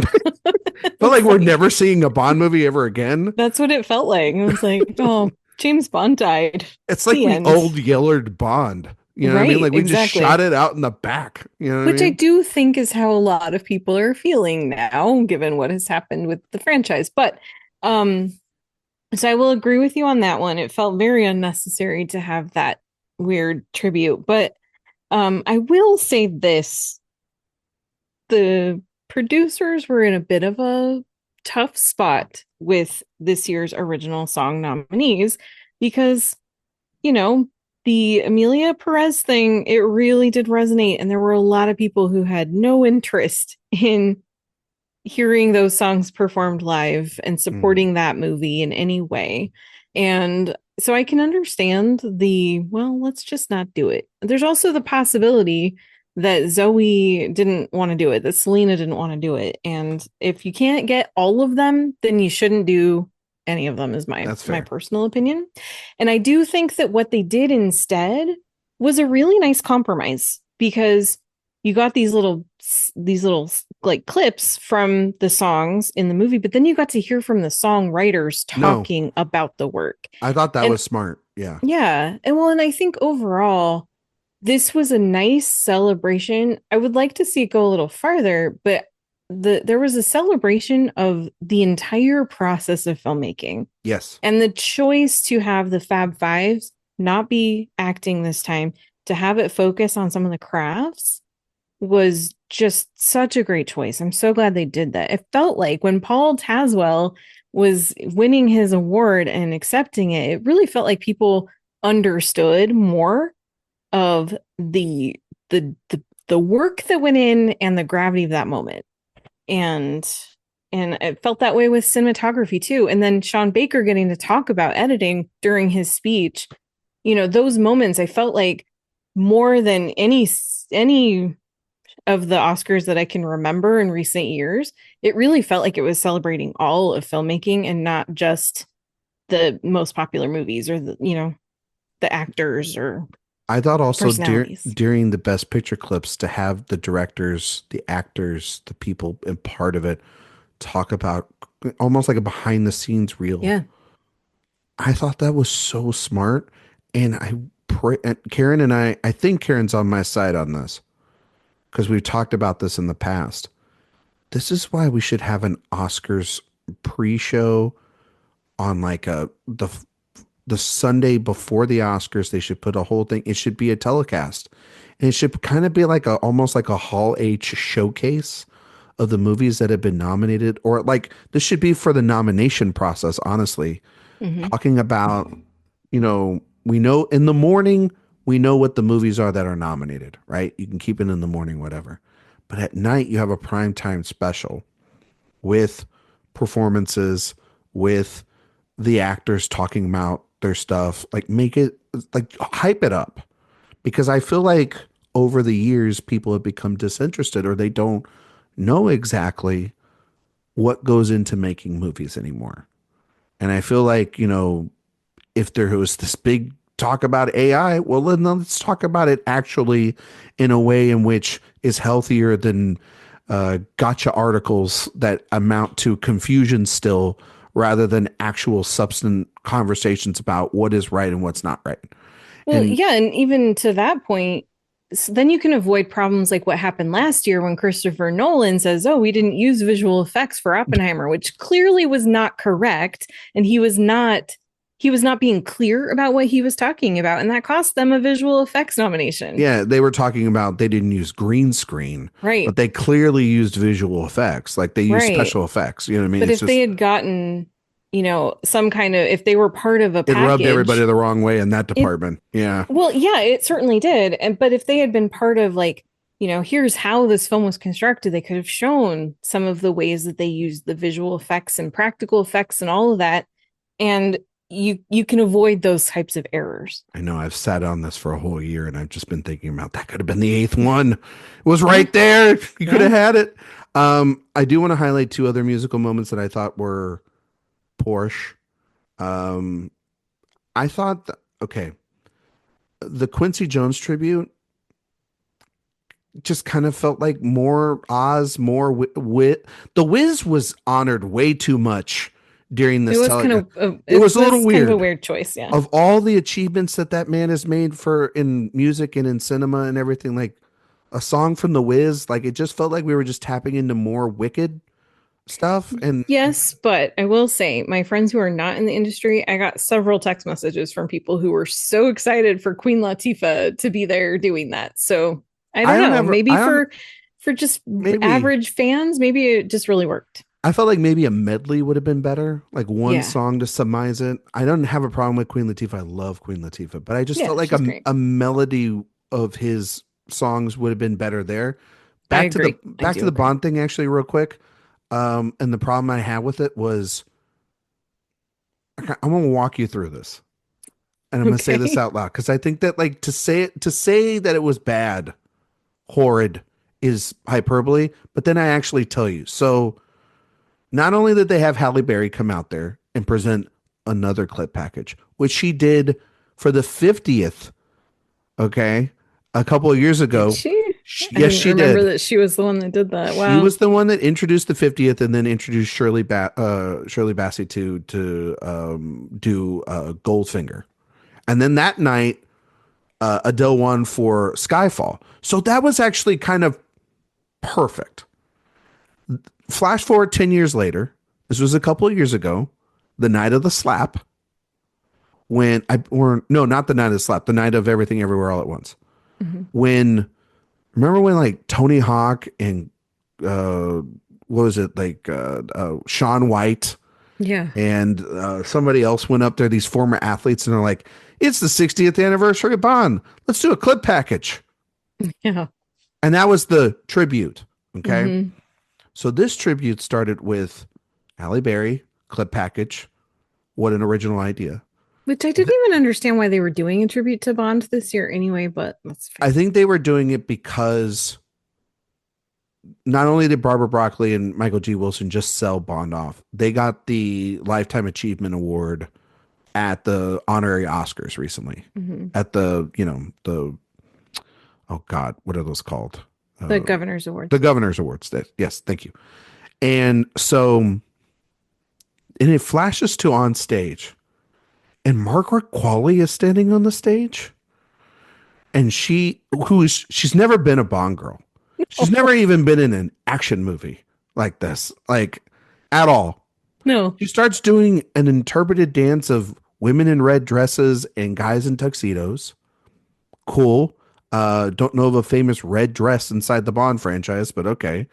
Felt like we're never seeing a Bond movie ever again. That's what it felt like. It was like, oh, James Bond died. It's like we old Yellard Bond. You know what I mean? Like we just shot it out in the back. You know Which I mean? I do think is how a lot of people are feeling now, given what has happened with the franchise. But so I will agree with you on that one. It felt very unnecessary to have that weird tribute. But I will say this. The producers were in a bit of a tough spot with this year's original song nominees because, you know, the Amelia Perez thing, it really did resonate. And there were a lot of people who had no interest in hearing those songs performed live and supporting that movie in any way. And so I can understand well, let's just not do it. There's also the possibility that Zoe didn't want to do it, that Selena didn't want to do it. And if you can't get all of them, then you shouldn't do any of them, is my personal opinion. And I do think that what they did instead was a really nice compromise, because you got these little like clips from the songs in the movie, but then you got to hear from the songwriters talking about the work. I thought that was smart. Yeah. Yeah. And I think overall, this was a nice celebration. I would like to see it go a little farther, but there was a celebration of the entire process of filmmaking. Yes. And the choice to have the Fab Fives not be acting this time, to have it focus on some of the crafts, was just such a great choice. I'm so glad they did that. It felt like when Paul Tazwell was winning his award and accepting it, it really felt like people understood more of the work that went in and the gravity of that moment. And it felt that way with cinematography too. And then Sean Baker getting to talk about editing during his speech, those moments, I felt like more than any of the Oscars that I can remember in recent years, it really felt like it was celebrating all of filmmaking and not just the most popular movies or the actors or I thought also during the Best Picture clips to have the directors, the actors, the people and part of it talk about almost like a behind the scenes reel. Yeah. I thought that was so smart. And Karen and I think Karen's on my side on this because we've talked about this in the past. This is why we should have an Oscars pre-show on like the Sunday before the Oscars. They should put a whole thing. It should be a telecast. And it should kind of be like almost like a Hall H showcase of the movies that have been nominated, or like this should be for the nomination process, honestly. Talking about, we know in the morning, we know what the movies are that are nominated, right? You can keep it in the morning, whatever. But at night, you have a primetime special with performances, with the actors talking about their stuff. Like make it, like hype it up. Because I feel like over the years, people have become disinterested or they don't know exactly what goes into making movies anymore. And I feel like, if there was this big talk about AI, well, then let's talk about it actually in a way in which is healthier than gotcha articles that amount to confusion still, rather than actual substantive conversations about what is right and what's not right. Well, and even to that point, then you can avoid problems like what happened last year when Christopher Nolan says, "Oh, we didn't use visual effects for Oppenheimer," which clearly was not correct, and he was not being clear about what he was talking about, and that cost them a visual effects nomination. Yeah, they were talking about they didn't use green screen, right? But they clearly used visual effects, like they used special effects. You know what I mean? But if they had gotten some kind of, if they were part of a It rubbed everybody package, the wrong way in that it, department. Yeah. well, yeah, it certainly did. But if they had been part of like, here's how this film was constructed, they could have shown some of the ways that they used the visual effects and practical effects and all of that. And you can avoid those types of errors. I know I've sat on this for a whole year and I've just been thinking about that could have been the eighth one. It was Yeah. right there. You could Yeah. have had it. I do want to highlight two other musical moments that I thought were Porsche. Um, I thought, okay, the Quincy Jones tribute just kind of felt like more Oz, more wit. The Wiz was honored way too much during It this was kind telecast. of It was a little kind of a weird. weird choice, yeah. Of all the achievements that man has made for in music and in cinema and everything, like a song from the Wiz, like it just felt like we were just tapping into more Wicked stuff. And Yes, but I will say, my friends who are not in the industry, I got several text messages from people who were so excited for Queen Latifah to be there doing that. So I don't know. Maybe I don't, for just maybe average fans, maybe it just really worked. I felt like maybe a medley would have been better, like one Yeah. song to summarize it. I don't have a problem with Queen Latifah. I love Queen Latifah, but I just Yeah, felt like she's great. a melody of his songs would have been better there. I agree. I Back to do the agree. Bond thing actually real quick. And the problem I had with it was I'm gonna walk you through this. And I'm gonna say this Okay. out loud because I think that like to say that it was bad, horrid is hyperbole, but then I actually tell you. So not only did they have Halle Berry come out there and present another clip package, which she did for the 50th, okay, a couple of years Did ago. she? I Yes, didn't she remember did. that she was the one that did that. She Wow. was the one that introduced the 50th and then introduced Shirley Bassey to do Goldfinger. And then that night, Adele won for Skyfall. So that was actually kind of perfect. Flash forward 10 years later. This was a couple of years ago, the night of the slap. Or no, not the night of the slap, the night of Everything Everywhere All at Once. Mhm. When, remember when like Tony Hawk and, uh, what was it, like Shaun White Yeah. and somebody else went up there, these former athletes, and they're like, it's the 60th anniversary of Bond. Let's do a clip package. Yeah. And that was the tribute. Okay. Hmm. So this tribute started with Halle Berry, clip package. What an original idea. Which I didn't even understand why they were doing a tribute to Bond this year anyway, but that's I fair. think they were doing it because not only did Barbara Broccoli and Michael G. Wilson just sell Bond off, they got the Lifetime Achievement Award at the honorary Oscars recently. Hmm. At the oh God, what are those called? The Uh, Governor's the Awards. Governor's Awards. Yes, thank you. And so, and it flashes to on stage, and Margaret Qualley is standing on the stage, and she's never been a Bond girl. She's never even been in an action movie like this, like at all. No. She starts doing an interpreted dance of women in red dresses and guys in tuxedos. Cool. Don't know of a famous red dress inside the Bond franchise, but okay.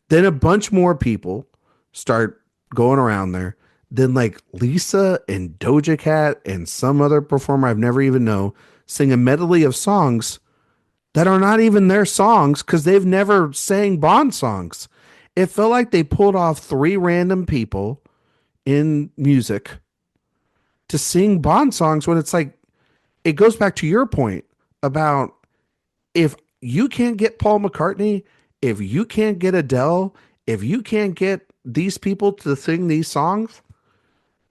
Then a bunch more people start going around there. Then like Lisa and Doja Cat and some other performer I've never even know sing a medley of songs that are not even their songs because they've never sang Bond songs. It felt like they pulled off three random people in music to sing Bond songs when it's like it goes back to your point about if you can't get Paul McCartney, if you can't get Adele, if you can't get these people to sing these songs,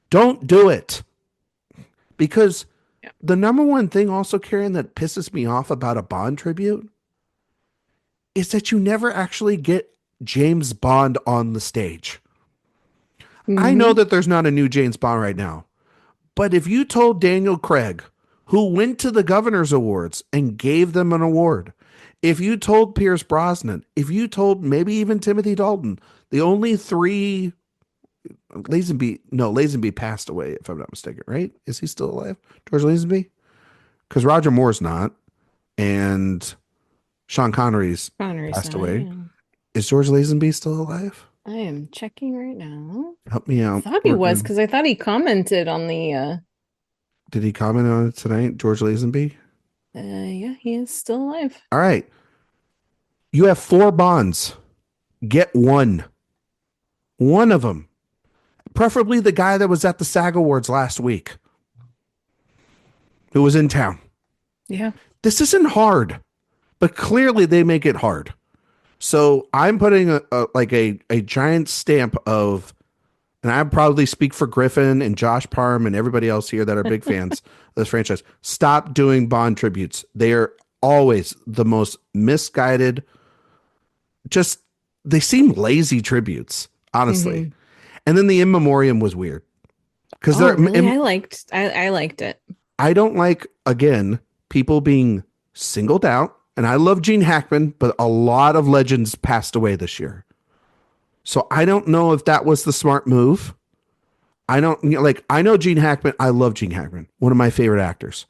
don't do it. Because Yeah. the number one thing also, Karen, that pisses me off about a Bond tribute is that you never actually get James Bond on the stage. I know Hmm. that there's not a new James Bond right now, but if you told Daniel Craig, who went to the Governor's Awards and gave them an award, if you told Pierce Brosnan, if you told maybe even Timothy Dalton, the only three Lazenby passed away, if I'm not mistaken, right? Is he still alive? George Lazenby? Because Roger Moore's not, and Sean Connery's Connery's passed not, away. yeah. Is George Lazenby still alive? I am checking right now. Help me I out. thought he We're was good. because I thought he commented on the Did he comment on it tonight, George Lazenby? yeah, he is still alive. All right. You have 4 bonds. Get one. One of them. Preferably the guy that was at the SAG Awards last week, who was in town. Yeah. This isn't hard, but clearly they make it hard. So I'm putting a giant stamp of, and I probably speak for Griffin and Josh Parham and everybody else here that are big fans of this franchise. Stop doing Bond tributes. They are always the most misguided. Just they seem lazy tributes, honestly. Hmm. And then the in memoriam was weird because Oh, they're. really? I liked it. I don't like, again, people being singled out. And I love Gene Hackman, but a lot of legends passed away this year. So I don't know if that was the smart move. I don't like, I know Gene Hackman. I love Gene Hackman, one of my favorite actors.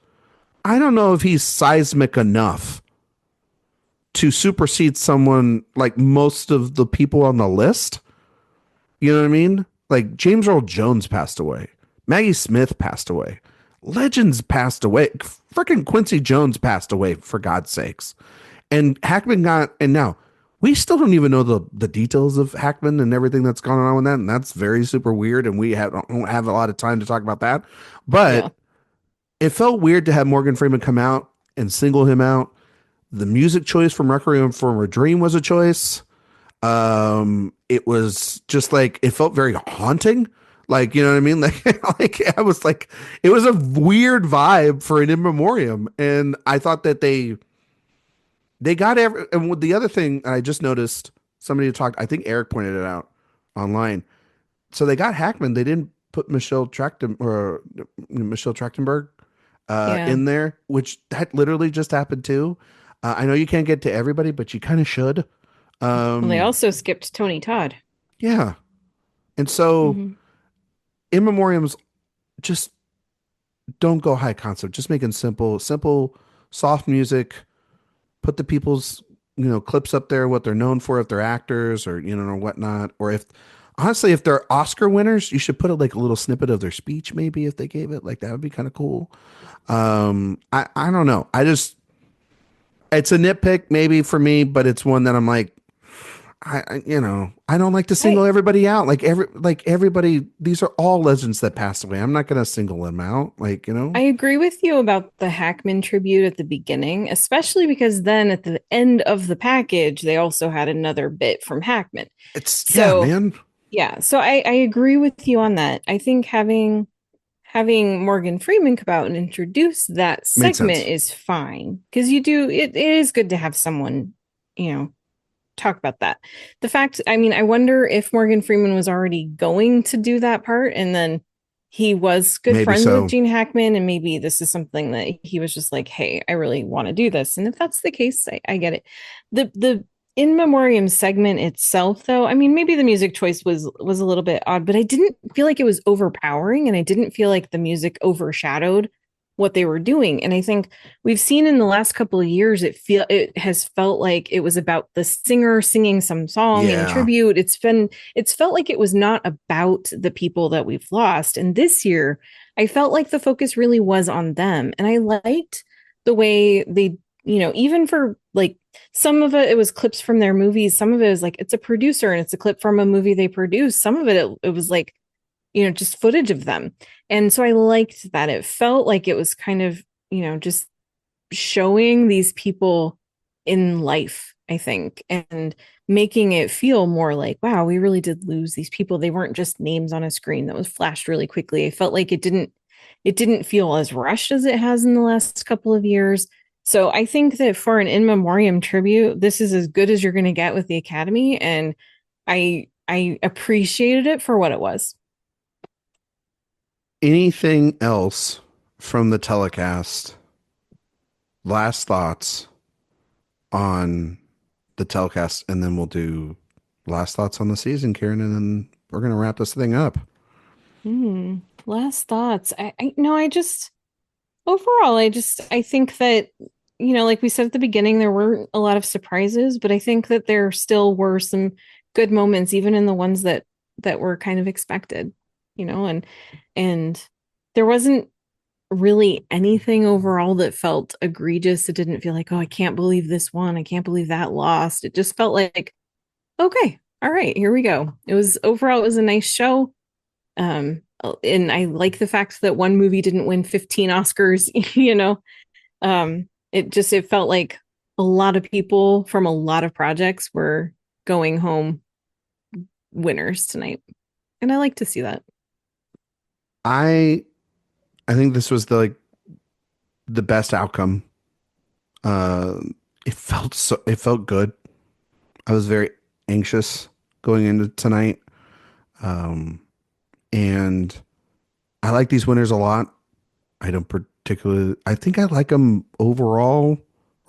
I don't know if he's seismic enough to supersede someone like most of the people on the list. You know what I mean? Like James Earl Jones passed away. Maggie Smith passed away. Legends passed away. Freaking Quincy Jones passed away, for God's sakes. And Hackman got, and now we still don't even know the details of Hackman and everything that's going on with that. And that's very super weird. And don't have a lot of time to talk about that. Yeah. But it felt weird to have Morgan Freeman come out and single him out. The music choice from Requiem for a Dream was a choice. It was just like, it felt very haunting. Like, you know what I mean? Like I was like, it was a weird vibe for an in memoriam. And I thought that they got and with the other thing I just noticed, somebody talked, I think Eric pointed it out online. So they got Hackman. They didn't put Michelle Trachtenberg Yeah. in there, which that literally just happened too. I know you can't get to everybody, but you kind of should. Well, they Um, also skipped Tony Todd. yeah. And so Hmm. in memoriams, just don't go high concept. Just making simple, soft music. Put the people's clips up there, what they're known for, if they're actors or or whatnot, or if honestly if they're Oscar winners, you should put like a little snippet of their speech, maybe if they gave it, like that would be kind of cool. I don't know. I just it's a nitpick maybe for me, but it's one that I'm like, I don't like to I single everybody out. Like everybody, these are all legends that passed away. I'm not gonna single them out. I agree with you about the Hackman tribute at the beginning, especially because then at the end of the package, they also had another bit from Hackman. it's yeah, So man. yeah, so I agree with you on that. I think having Morgan Freeman come out and introduce that Made segment sense. is fine because you do it is good to have someone, you know, talk about that. The fact, I mean, I wonder if Morgan Freeman was already going to do that part and then he was good Maybe friends with so. Gene Hackman and maybe this is something that he was just like, hey, I really want to do this. And if that's the case, I get it. The in memoriam segment itself though, I mean, maybe the music choice was a little bit odd, but I didn't feel like it was overpowering and I didn't feel like the music overshadowed what they were doing. And I think we've seen in the last couple of years it has felt like it was about the singer singing some song in Yeah, tribute. It's felt like it was not about the people that we've lost. And this year I felt like the focus really was on them. And I liked the way they, even for like some of it was clips from their movies, some of it was like it's a producer and it's a clip from a movie they produced. Some of it was like just footage of them. And so I liked that. It felt like it was kind of, just showing these people in life, I think, and making it feel more like, wow, we really did lose these people. They weren't just names on a screen that was flashed really quickly. I felt like it didn't feel as rushed as it has in the last couple of years. So I think that for an in memoriam tribute, this is as good as you're going to get with the Academy, and I appreciated it for what it was. anything else from the telecast? Last thoughts on the telecast, and then we'll do last thoughts on the season, Karen, and then we're gonna wrap this thing up. Last thoughts. I no, I just overall, I think that, like we said at the beginning, there weren't a lot of surprises, but I think that there still were some good moments, even in the ones that were kind of expected, and there wasn't really anything overall that felt egregious. It didn't feel like, oh, I can't believe this one. I can't believe that lost. It just felt like, okay, all right, here we go. It was a nice show. And I like the fact that one movie didn't win 15 Oscars, it felt like a lot of people from a lot of projects were going home winners tonight. And I like to see that. I I think this was the best outcome. Uh, it felt good. I was very anxious going into tonight. Um, and I like these winners a lot. I don't particularly, I think I like them overall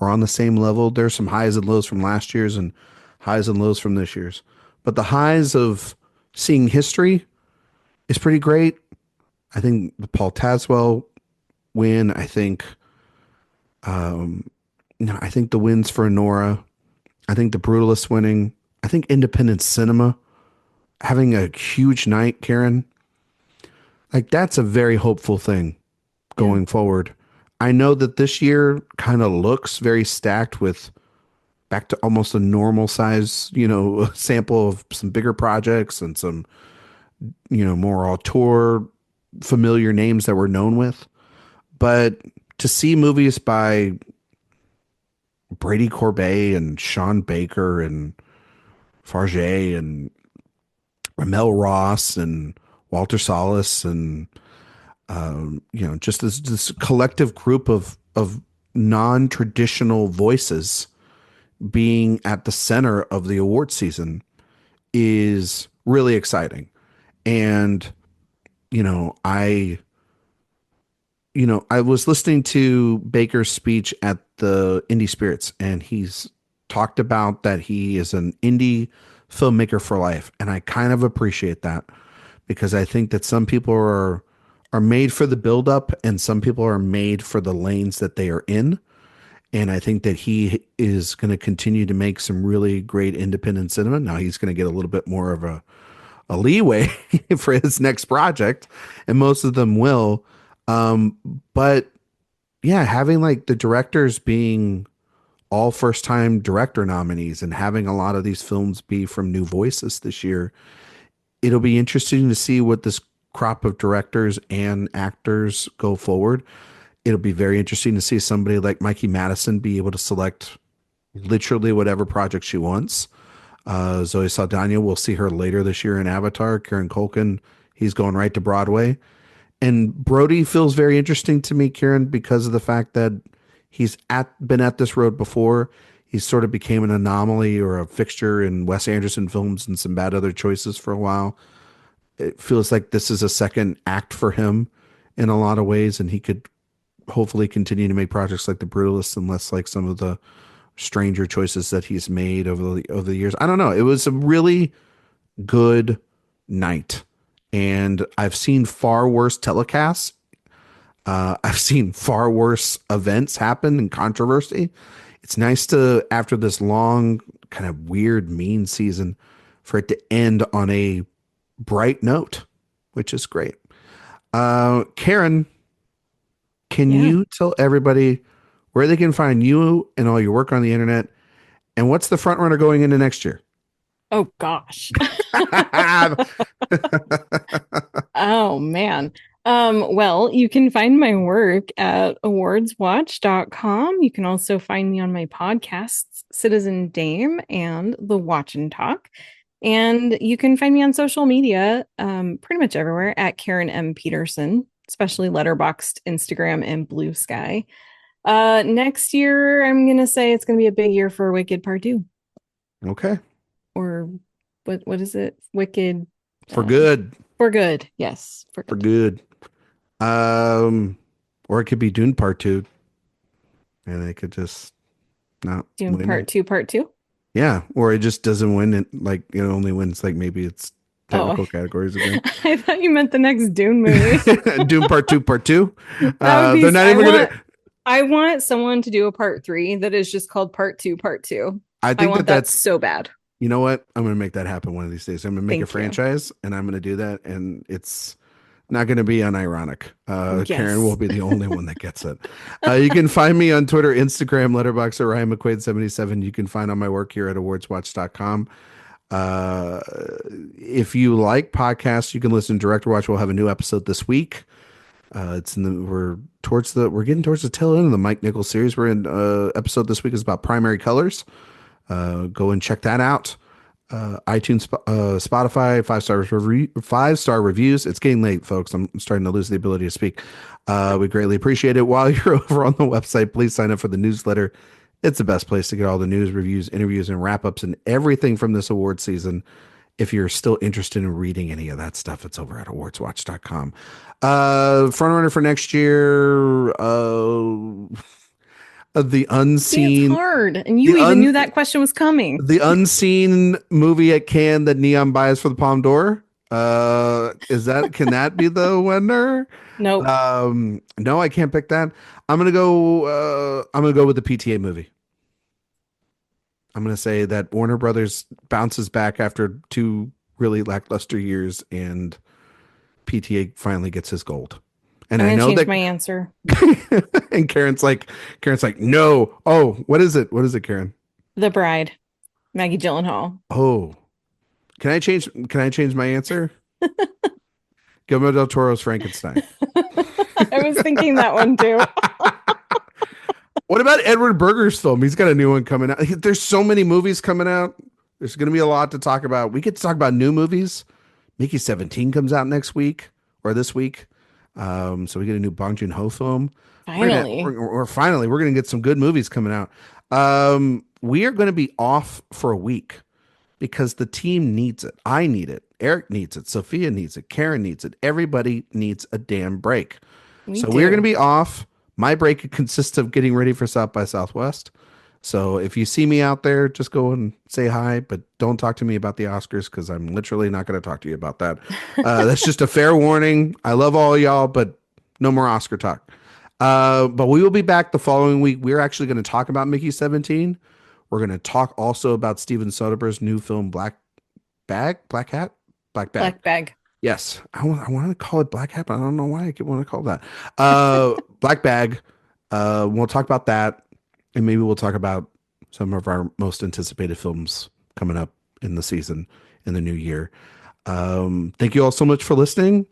or on the same level. There's some highs and lows from last year's and highs and lows from this year's. But the highs of seeing history is pretty great. I think the Paul Tazwell win. Um, I think the wins for Nora. I think the Brutalist winning. I think independent cinema having a huge night, Karen. Like that's a very hopeful thing Yeah. going forward. I know that this year kind of looks very stacked with back to almost a normal size, sample of some bigger projects and some, more auteur familiar names that we're known with. But to see movies by Brady Corbet and Sean Baker and Farge and Ramel Ross and Walter Solis and just this collective group of non-traditional voices being at the center of the award season is really exciting. And you know, I I was listening to Baker's speech at the Indie Spirits, and he's talked about that he is an indie filmmaker for life, and I kind of appreciate that because I think that some people are made for the buildup, and some people are made for the lanes that they are in. And I think that he is going to continue to make some really great independent cinema. Now he's going to get a little bit more of a leeway for his next project, and most of them will. Um, but yeah, having like the directors being all first time director nominees and having a lot of these films be from new voices this year, it'll be interesting to see what this crop of directors and actors go forward. It'll be very interesting to see somebody like Mikey Madison be able to select literally whatever project she wants. Zoe Saldana, we'll see her later this year in Avatar. Kieran Culkin, he's going right to Broadway. And Brody feels very interesting to me, Kieran, because of the fact that been at this road before. He sort of became an anomaly or a fixture in Wes Anderson films and some bad other choices for a while. It feels like this is a second act for him in a lot of ways, and he could hopefully continue to make projects like The Brutalist and less like some of the stranger choices that he's made over the years. I don't know. It was a really good night, and I've seen far worse telecasts. I've seen far worse events happen and controversy. It's nice to, after this long, kind of weird, mean season, for it to end on a bright note, which is great. Karen, can Yeah. you tell everybody where they can find you and all your work on the internet? And what's the front runner going into next year? Oh gosh. Oh man. Well, you can find my work at awardswatch.com. You can also find me on my podcasts, Citizen Dame and The Watch and Talk. And you can find me on social media, pretty much everywhere at Karen M. Peterson, especially Letterboxd, Instagram, and Blue Sky. Next year, I'm gonna say it's gonna be a big year for Wicked Part 2. Okay. Or what is it? Wicked For good. for good. Yes, for For good. good. Or it could be Dune Part 2, and it could just not Doing win it. part two. Yeah, or it just doesn't win it. Like it only wins like maybe it's Oh, technical categories again. I thought you meant the next Dune movie. Dune Part 2. That would be. They're not even gonna. I want someone to do a part 3 that is just called part two. I I think want that that that's so bad. You know what? I'm going to make that happen one of these days. I'm going to make a Thank you. franchise, and I'm going to do that, and it's not going to be unironic. Karen will Yes. be the only one that gets it. You can find me on Twitter, Instagram, Letterboxd at Ryan McQuade 77. You can find all my work here at awardswatch.com. Uh, if you like podcasts, you can listen to Director Watch. We'll have a new episode this week. It's in the we're getting towards the tail end of the Mike Nichols series. We're in episode this week is about primary colors. Go and check that out. iTunes, Spotify, 5-star reviews. It's getting late, folks. I'm starting to lose the ability to speak. We greatly appreciate it. While you're over on the website, please sign up for the newsletter. It's the best place to get all the news, reviews, interviews, and wrap ups and everything from this award season. If you're still interested in reading any of that stuff, it's over at awardswatch.com. Front runner for next year, the See, it's unseen, hard. And you even knew that question was coming. the unseen movie at Cannes that Neon buys for the Palme d'Or. Can that be the winner? Nope. No, I can't pick that. I'm gonna go with the PTA movie. I'm gonna say that Warner Brothers bounces back after 2 really lackluster years, and PTA finally gets his gold. And I'm I gonna know change that my answer. and Karen's like, no. Oh, what is it? What is it, Karen? The Bride, Maggie Gyllenhaal. Oh, can I change my answer? Guillermo del Toro's Frankenstein. I was thinking that one too. What about Edward Berger's film? He's got a new one coming out. There's so many movies coming out. There's going to be a lot to talk about. We get to talk about new movies. Mickey 17 comes out next week or this week. So we get a new Bong Joon-ho film. Finally. We're going to get some good movies coming out. We are going to be off for a week because the team needs it. I need it. Eric needs it. Sophia needs it. Karen needs it. Everybody needs a damn break. We're going to be off. My break consists of getting ready for South by Southwest. So if you see me out there, just go and say hi, but don't talk to me about the Oscars because I'm literally not going to talk to you about that. That's just a fair warning. I love all y'all, but no more Oscar talk. But we will be back the following week. We're actually going to talk about Mickey 17. We're going to talk also about Steven Soderbergh's new film, Black Bag. Yes, I want to call it Black Hat, but I don't know why I want to call it that. Black Bag. We'll talk about that, and maybe we'll talk about some of our most anticipated films coming up in the season, in the new year. Thank you all so much for listening,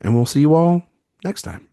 and we'll see you all next time.